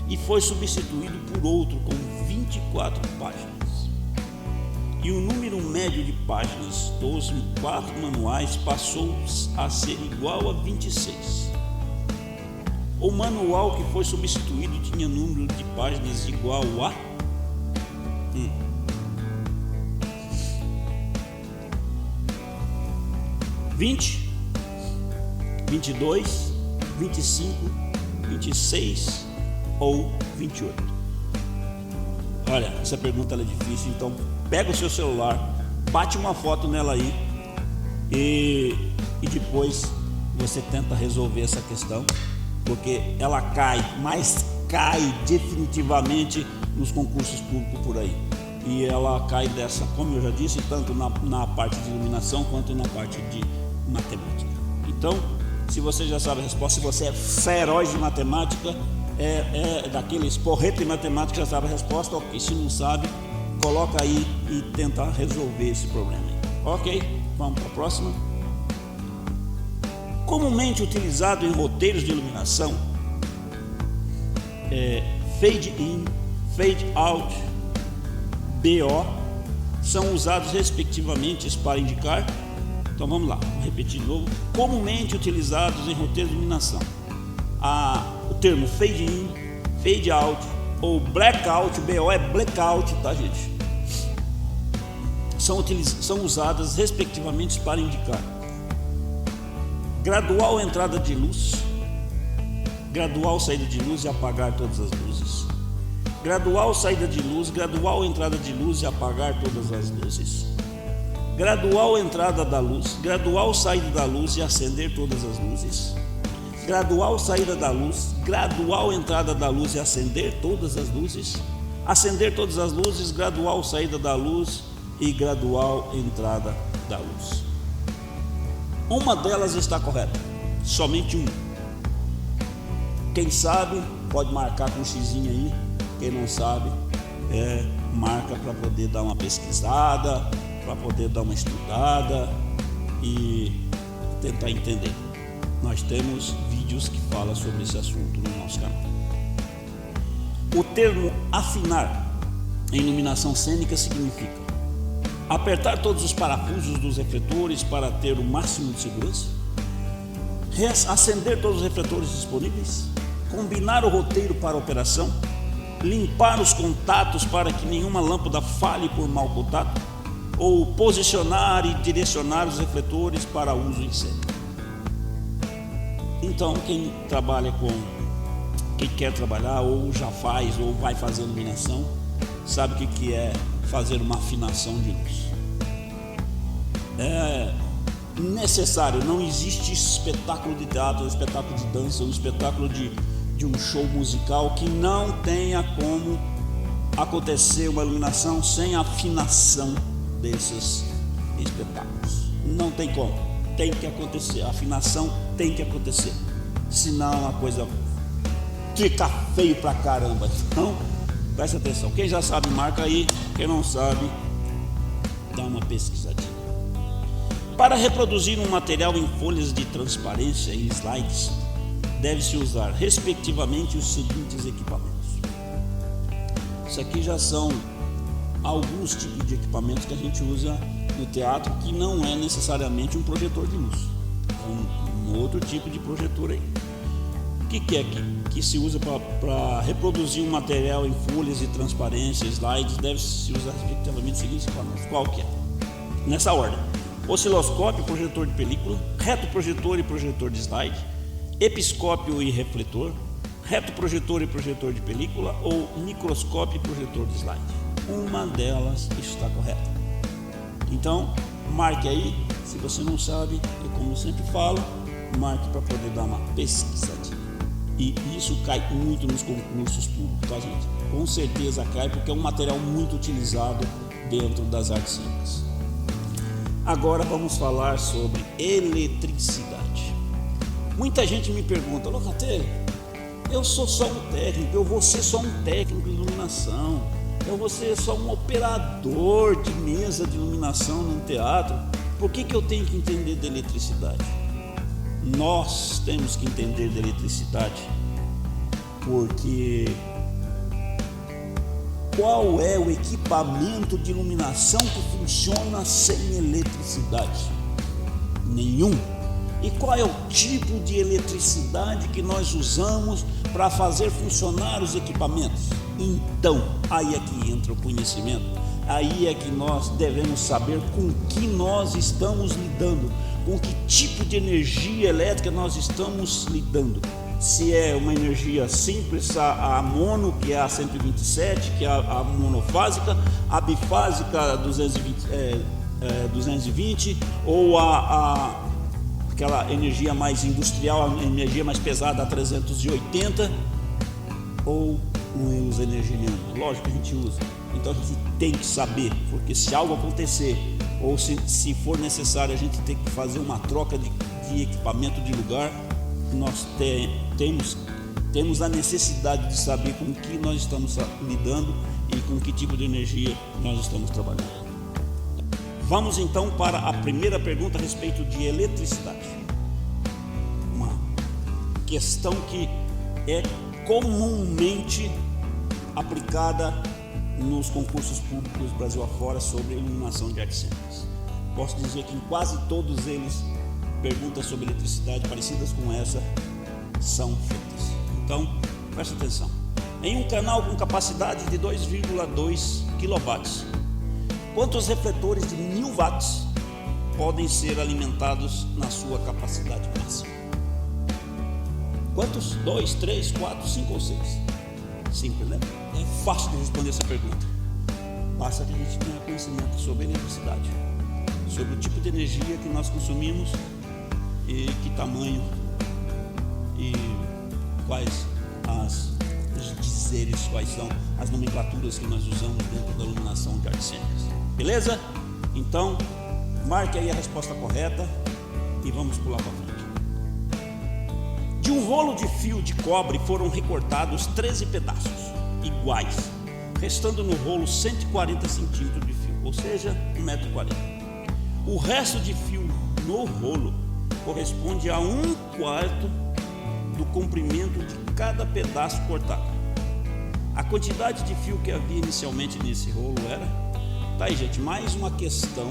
[SPEAKER 1] e foi substituído por outro com 24 páginas. E o número médio de páginas dos 4 manuais passou a ser igual a 26. O manual que foi substituído tinha número de páginas igual a 1. 20, 22, 25, 26 ou 28? Olha, essa pergunta é difícil, então pega o seu celular, bate uma foto nela aí e depois você tenta resolver essa questão, porque ela cai, mas cai definitivamente nos concursos públicos por aí. E ela cai dessa, como eu já disse, tanto na parte de iluminação quanto na parte de matemática. Então, se você já sabe a resposta, se você é feroz de matemática, daqueles porreta em matemática, já sabe a resposta, ok. Se não sabe, coloca aí e tenta resolver esse problema aí. Ok, vamos para a próxima. Comumente utilizado em roteiros de iluminação, fade in, fade out, BO, são usados respectivamente para indicar. Então vamos lá, vou repetir de novo. Comumente utilizados em roteiros de iluminação, o termo fade in, fade out ou blackout, BO é blackout, tá, gente? São usadas respectivamente para indicar gradual entrada de luz, gradual saída de luz e apagar todas as luzes, gradual saída de luz, gradual entrada de luz e apagar todas as luzes, gradual entrada da luz, gradual saída da luz e acender todas as luzes, gradual saída da luz, gradual entrada da luz e acender todas as luzes, acender todas as luzes, gradual saída da luz e gradual entrada da luz. Uma delas está correta, somente uma. Quem sabe pode marcar com um xizinho aí, quem não sabe marca para poder dar uma pesquisada, para poder dar uma estudada e tentar entender. Nós temos vídeos que falam sobre esse assunto no nosso canal. O termo afinar em iluminação cênica significa apertar todos os parafusos dos refletores para ter o máximo de segurança, acender todos os refletores disponíveis, combinar o roteiro para a operação, limpar os contatos para que nenhuma lâmpada falhe por mau contato, ou posicionar e direcionar os refletores para uso em série. Então, quem quer trabalhar ou já faz ou vai fazer iluminação, sabe o que é fazer uma afinação de luz. É necessário, não existe espetáculo de teatro, espetáculo de dança, um espetáculo de um show musical que não tenha como acontecer uma iluminação sem afinação desses espetáculos. Não tem como, tem que acontecer, a afinação tem que acontecer, senão a coisa fica feio pra caramba. Então, preste atenção, quem já sabe marca aí, quem não sabe dá uma pesquisadinha. Para reproduzir um material em folhas de transparência e slides, deve-se usar respectivamente os seguintes equipamentos. Isso aqui já são alguns tipos de equipamentos que a gente usa no teatro, que não é necessariamente um projetor de luz, é um outro tipo de projetor aí. O que é que se usa para reproduzir um material em folhas de transparência, slides, deve-se usar respectivamente os seguintes equipamentos. Qual que é? Nessa ordem: osciloscópio, projetor de película, retroprojetor e projetor de slide, episcópio e refletor, retroprojetor e projetor de película ou microscópio e projetor de slide. Uma delas está correta. Então, marque aí. Se você não sabe, como eu sempre falo, marque para poder dar uma pesquisadinha. E isso cai muito nos concursos públicos, tá, gente? Com certeza cai, porque é um material muito utilizado dentro das artes cênicas. Agora vamos falar sobre eletricidade. Muita gente me pergunta: Locatelli, eu sou só um técnico, eu vou ser só um técnico de iluminação, eu vou ser só um operador de mesa de iluminação num teatro, por que eu tenho que entender de eletricidade? Nós temos que entender de eletricidade porque qual é o equipamento de iluminação que funciona sem eletricidade? Nenhum. E qual é o tipo de eletricidade que nós usamos para fazer funcionar os equipamentos? Então, aí é que entra o conhecimento, aí é que nós devemos saber com que nós estamos lidando, com que tipo de energia elétrica nós estamos lidando. Se é uma energia simples, a mono, que é a 127, que é a monofásica, a bifásica 220, ou aquela energia mais industrial, a energia mais pesada, a 380, ou não usa energia nenhuma. Lógico que a gente usa. Então a gente tem que saber, porque se algo acontecer, ou se for necessário a gente tem que fazer uma troca de equipamento de lugar, nós temos a necessidade de saber com que nós estamos lidando e com que tipo de energia nós estamos trabalhando. Vamos então para a primeira pergunta a respeito de eletricidade. Uma questão que é comumente aplicada nos concursos públicos Brasil afora sobre iluminação de artes cênicas. Posso dizer que em quase todos eles perguntas sobre eletricidade parecidas com essa são feitas. Então, presta atenção. Em um canal com capacidade de 2,2 kW, quantos refletores de 1000 watts podem ser alimentados na sua capacidade máxima? Quantos? 2, 3, 4, 5 ou 6? Simples, né? É fácil de responder essa pergunta. Basta que a gente tenha conhecimento sobre eletricidade, sobre o tipo de energia que nós consumimos e que tamanho e quais os dizeres, quais são as nomenclaturas que nós usamos dentro da iluminação de artes cênicas. Beleza? Então, marque aí a resposta correta e vamos pular para frente. De um rolo de fio de cobre foram recortados 13 pedaços iguais, restando no rolo 140 centímetros de fio, ou seja, 1,40 m. O resto de fio no rolo corresponde a 1/4 do comprimento de cada pedaço cortado. A quantidade de fio que havia inicialmente nesse rolo era... Tá aí, gente, mais uma questão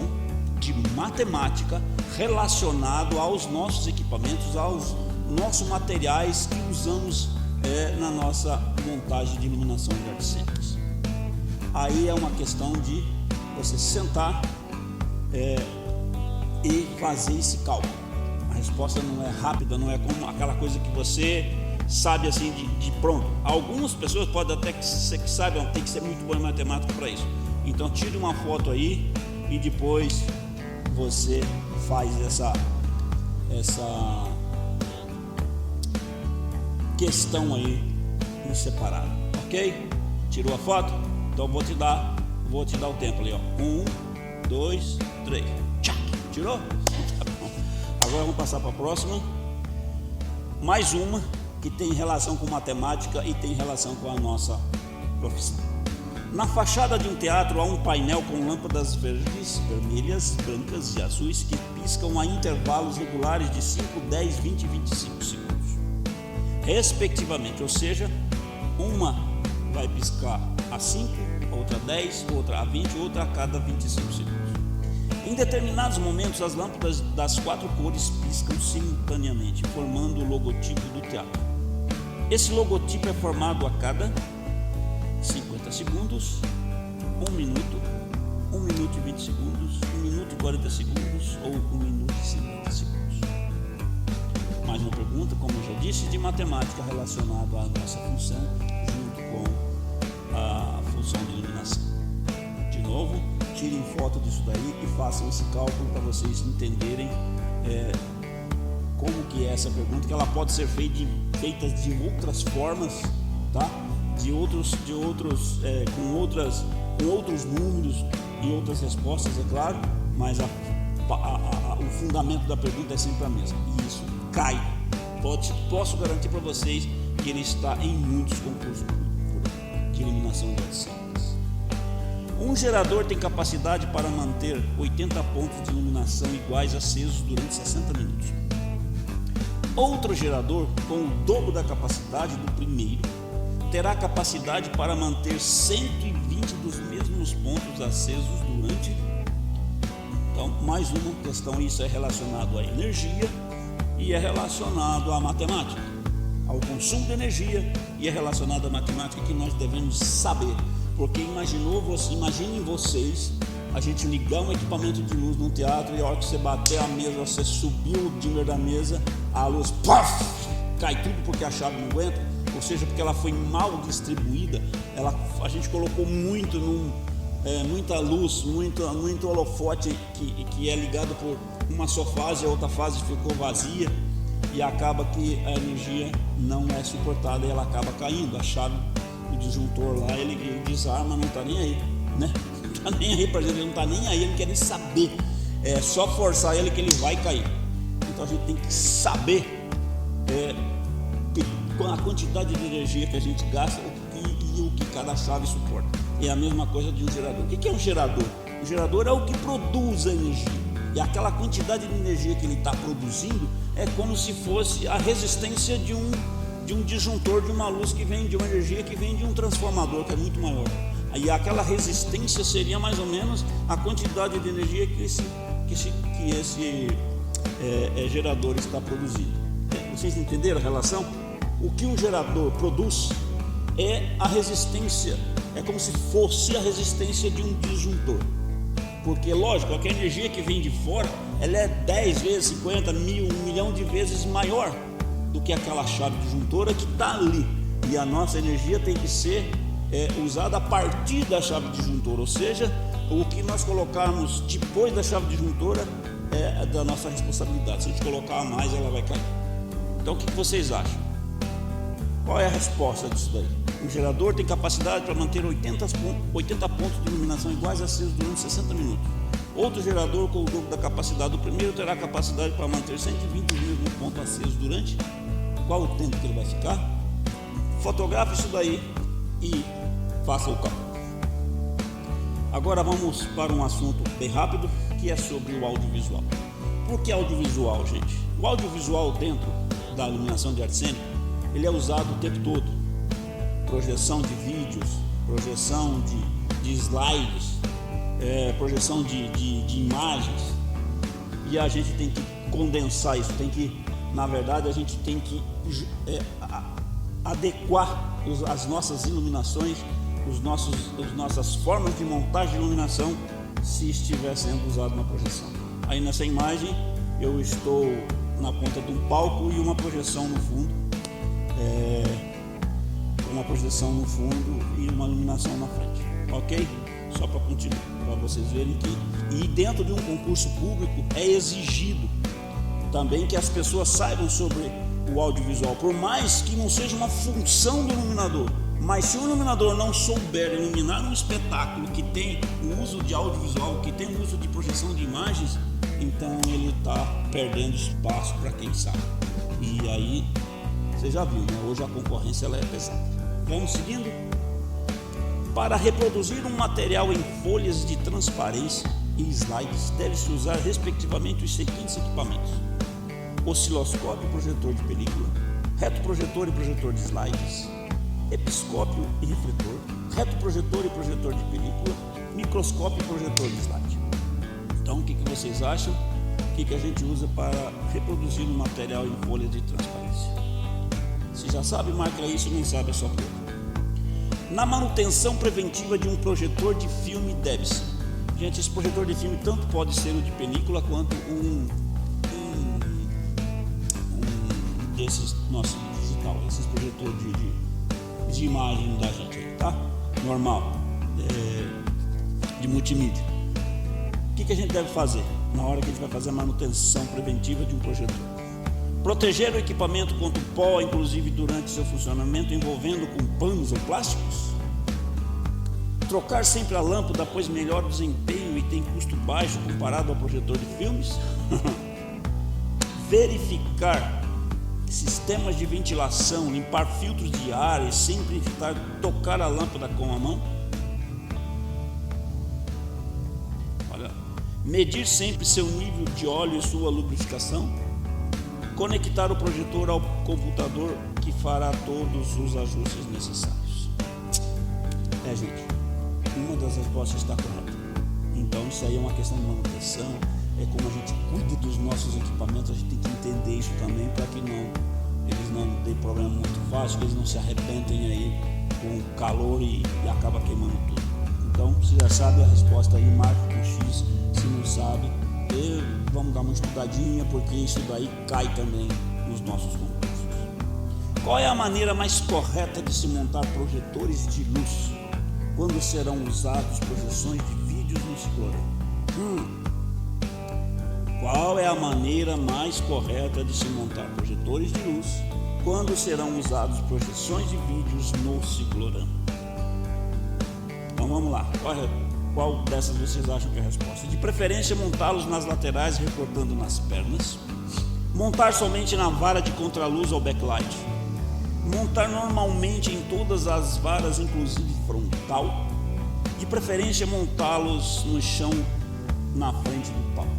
[SPEAKER 1] de matemática relacionado aos nossos equipamentos, aos nossos materiais que usamos na nossa montagem de iluminação de artes cênicas. Aí é uma questão de você sentar e fazer esse cálculo. A resposta não é rápida, não é como aquela coisa que você sabe assim de pronto. Algumas pessoas podem até que saibam, tem que ser muito bom em matemática para isso. Então tire uma foto aí e depois você faz essa questão aí em separado, ok? Tirou a foto? Então vou te dar o tempo ali, ó. 1, 2, 3. Tchac! Tirou? Tá bom. Agora vamos passar para a próxima. Mais uma que tem relação com matemática e tem relação com a nossa profissão. Na fachada de um teatro há um painel com lâmpadas verdes, vermelhas, brancas e azuis que piscam a intervalos regulares de 5, 10, 20 e 25 segundos, respectivamente. Ou seja, uma vai piscar a 5, outra a 10, outra a 20, outra a cada 25 segundos. Em determinados momentos, as lâmpadas das 4 cores piscam simultaneamente, formando o logotipo do teatro. Esse logotipo é formado a cada 50 segundos, 1 minuto, 1 minuto e 20 segundos, 1 minuto e 40 segundos ou 1 minuto e 50 segundos. Mais uma pergunta, como eu já disse, de matemática relacionada à nossa função, junto com a função de iluminação. De novo, tirem foto disso daí e façam esse cálculo para vocês entenderem como que é essa pergunta, que ela pode ser feita de outras formas, tá? Com outros números e outras respostas, é claro, mas o fundamento da pergunta é sempre a mesma. E isso cai. Posso garantir para vocês que ele está em muitos concursos de iluminação de artes cênicas. Um gerador tem capacidade para manter 80 pontos de iluminação iguais acesos durante 60 minutos. Outro gerador, com o dobro da capacidade do primeiro, terá capacidade para manter 120 dos mesmos pontos acesos durante... Então, mais uma questão, isso é relacionado à energia e é relacionado à matemática, ao consumo de energia, e é relacionado à matemática que nós devemos saber, porque imaginem vocês a gente ligar um equipamento de luz no teatro e a hora que você bater a mesa, você subiu o dimmer da mesa, a luz puff, cai tudo porque a chave não aguenta, ou seja, porque ela foi mal distribuída, a gente colocou muita luz, muito holofote que é ligado por uma só fase, a outra fase ficou vazia e acaba que a energia não é suportada e ela acaba caindo. A chave, o disjuntor lá, ele desarma, não está nem aí, né? Não está nem aí pra gente, ele não está nem aí, ele não quer nem saber. É só forçar ele que ele vai cair. Então a gente tem que saber a quantidade de energia que a gente gasta e o que cada chave suporta. É a mesma coisa de um gerador. O que é um gerador? O gerador é o que produz a energia. E aquela quantidade de energia que ele está produzindo é como se fosse a resistência de um disjuntor de uma luz que vem de uma energia que vem de um transformador que é muito maior. E aquela resistência seria mais ou menos a quantidade de energia que esse gerador está produzindo. Vocês entenderam a relação? O que um gerador produz é a resistência, é como se fosse a resistência de um disjuntor. Porque, lógico, a energia que vem de fora, ela é 10 vezes, 50, 1000, 1 milhão de vezes maior do que aquela chave disjuntora que está ali. E a nossa energia tem que ser usada a partir da chave disjuntora, ou seja, o que nós colocarmos depois da chave disjuntora é da nossa responsabilidade. Se a gente colocar a mais, ela vai cair. Então, o que vocês acham? Qual é a resposta disso daí? O gerador tem capacidade para manter 80 pontos de iluminação iguais acesos durante 60 minutos. Outro gerador com o dobro da capacidade do primeiro terá capacidade para manter 120 os mesmos pontos acesos durante qual o tempo que ele vai ficar? Fotografe isso daí e faça o cálculo. Agora vamos para um assunto bem rápido, que é sobre o audiovisual. Por que audiovisual, gente? O audiovisual dentro da iluminação de arte cênica, ele é usado o tempo todo. Projeção de vídeos, projeção de slides, projeção de imagens, e a gente tem que condensar isso, na verdade a gente tem que adequar as nossas iluminações, as nossas formas de montagem de iluminação, se estiver sendo usado na projeção. Aí nessa imagem eu estou na ponta de um palco e uma projeção no fundo, uma projeção no fundo e uma iluminação na frente, ok? Só para continuar, para vocês verem que dentro de um concurso público é exigido também que as pessoas saibam sobre o audiovisual, por mais que não seja uma função do iluminador, mas se o iluminador não souber iluminar um espetáculo que tem o uso de audiovisual, que tem o uso de projeção de imagens, então ele está perdendo espaço para quem sabe. E aí você já viu, né? Hoje a concorrência ela é pesada. Vamos seguindo. Para reproduzir um material em folhas de transparência e slides, deve-se usar respectivamente os seguintes equipamentos: osciloscópio e projetor de película, retroprojetor e projetor de slides, episcópio e refletor, retroprojetor e projetor de película, microscópio e projetor de slide. Então, o que vocês acham? O que a gente usa para reproduzir um material em folhas de transparência? Se já sabe, marca isso, não sabe, é só pergunta. Na manutenção preventiva de um projetor de filme deve-se. Gente, esse projetor de filme tanto pode ser o de película quanto um desses nossos digital, esses projetores de imagem da gente aí, tá? Normal, de multimídia. O que a gente deve fazer na hora que a gente vai fazer a manutenção preventiva de um projetor? Proteger o equipamento contra o pó, inclusive durante seu funcionamento, envolvendo com panos ou plásticos. Trocar sempre a lâmpada, pois melhora o desempenho e tem custo baixo comparado ao projetor de filmes. Verificar sistemas de ventilação, limpar filtros de ar e sempre evitar tocar a lâmpada com a mão. Medir sempre seu nível de óleo e sua lubrificação. Conectar o projetor ao computador, que fará todos os ajustes necessários. Gente, uma das respostas está correta. Então isso aí é uma questão de manutenção, é como a gente cuida dos nossos equipamentos, a gente tem que entender isso também para que eles não deem problema muito fácil, que eles não se arrebentem aí com o calor e acaba queimando tudo. Então, você já sabe a resposta aí, marca com X. Se não sabe, vamos dar uma estudadinha, porque isso daí cai também nos nossos concursos. Qual é a maneira mais correta de se montar projetores de luz? Quando serão usados projeções de vídeos no ciclorama? Qual é a maneira mais correta de se montar projetores de luz? Quando serão usados projeções de vídeos no ciclorama? Então vamos lá. Qual dessas vocês acham que é a resposta? De preferência, montá-los nas laterais, recortando nas pernas. Montar somente na vara de contraluz ou backlight. Montar normalmente em todas as varas, inclusive frontal. De preferência, montá-los no chão, na frente do palco.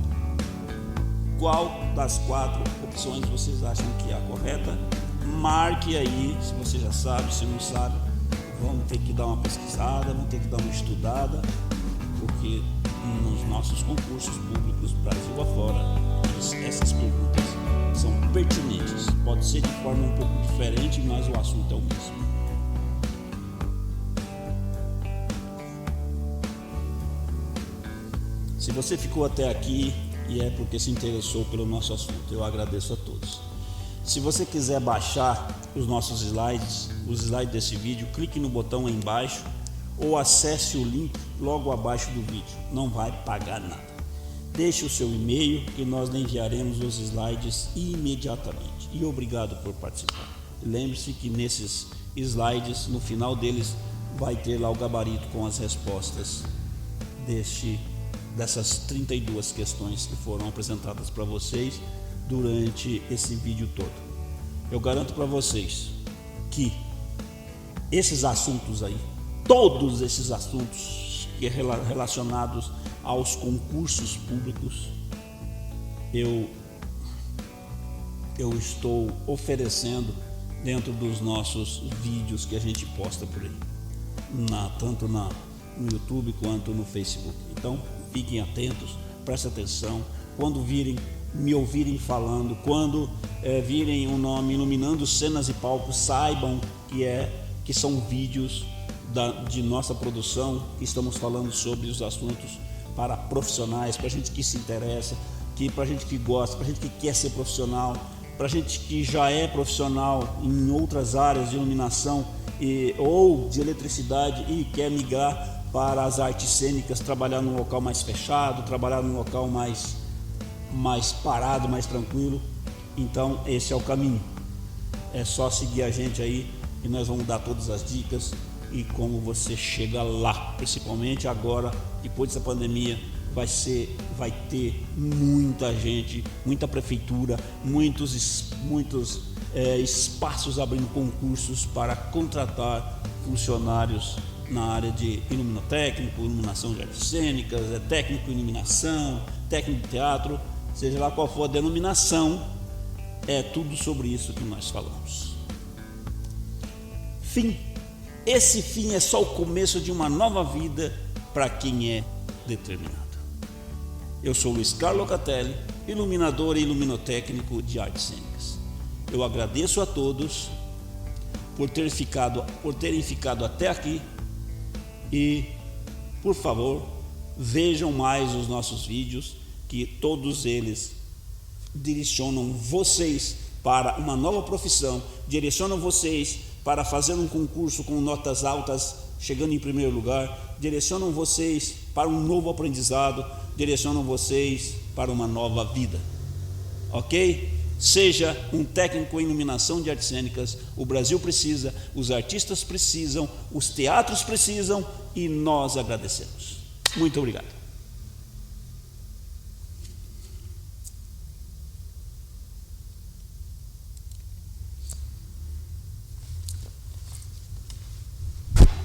[SPEAKER 1] Qual das 4 opções vocês acham que é a correta? Marque aí, se você já sabe, se não sabe, vamos ter que dar uma pesquisada, vamos ter que dar uma estudada, porque nos nossos concursos públicos Brasil afora, essas perguntas são pertinentes. Pode ser de forma um pouco diferente, mas o assunto é o mesmo. Se você ficou até aqui e é porque se interessou pelo nosso assunto, eu agradeço a todos. Se você quiser baixar os nossos slides, os slides desse vídeo, clique no botão aí embaixo ou acesse o link logo abaixo do vídeo. Não vai pagar nada. Deixe o seu e-mail que nós lhe enviaremos os slides imediatamente. E obrigado por participar. Lembre-se que nesses slides, no final deles, vai ter lá o gabarito com as respostas dessas 32 questões que foram apresentadas para vocês durante esse vídeo todo. Eu garanto para vocês que esses assuntos aí, todos esses assuntos que relacionados aos concursos públicos, eu estou oferecendo dentro dos nossos vídeos que a gente posta por aí, tanto no YouTube quanto no Facebook. Então, fiquem atentos, prestem atenção. Quando me ouvirem falando, quando virem o nome Iluminando Cenas e Palcos, saibam que são vídeos de nossa produção, que estamos falando sobre os assuntos para profissionais, para gente que se interessa, para gente que gosta, para gente que quer ser profissional, para gente que já é profissional em outras áreas de iluminação ou de eletricidade e quer migrar para as artes cênicas, trabalhar num local mais fechado, trabalhar num local mais parado, mais tranquilo. Então esse é o caminho. É só seguir a gente aí e nós vamos dar todas as dicas e como você chega lá, principalmente agora, depois dessa pandemia, vai ter muita gente, muita prefeitura, muitos espaços abrindo concursos para contratar funcionários na área de iluminotécnico, iluminação de artes cênicas, técnico em iluminação, técnico de teatro, seja lá qual for a denominação, é tudo sobre isso que nós falamos. Fim. Esse fim é só o começo de uma nova vida para quem é determinado. Eu sou Luiz Carlos Locatelli, iluminador e iluminotécnico de artes cênicas. Eu agradeço a todos por terem ficado até aqui e, por favor, vejam mais os nossos vídeos, que todos eles direcionam vocês para uma nova profissão, direcionam vocês para fazer um concurso com notas altas, chegando em primeiro lugar, direcionam vocês para um novo aprendizado, direcionam vocês para uma nova vida. Ok? Seja um técnico em iluminação de artes cênicas, o Brasil precisa, os artistas precisam, os teatros precisam e nós agradecemos. Muito obrigado.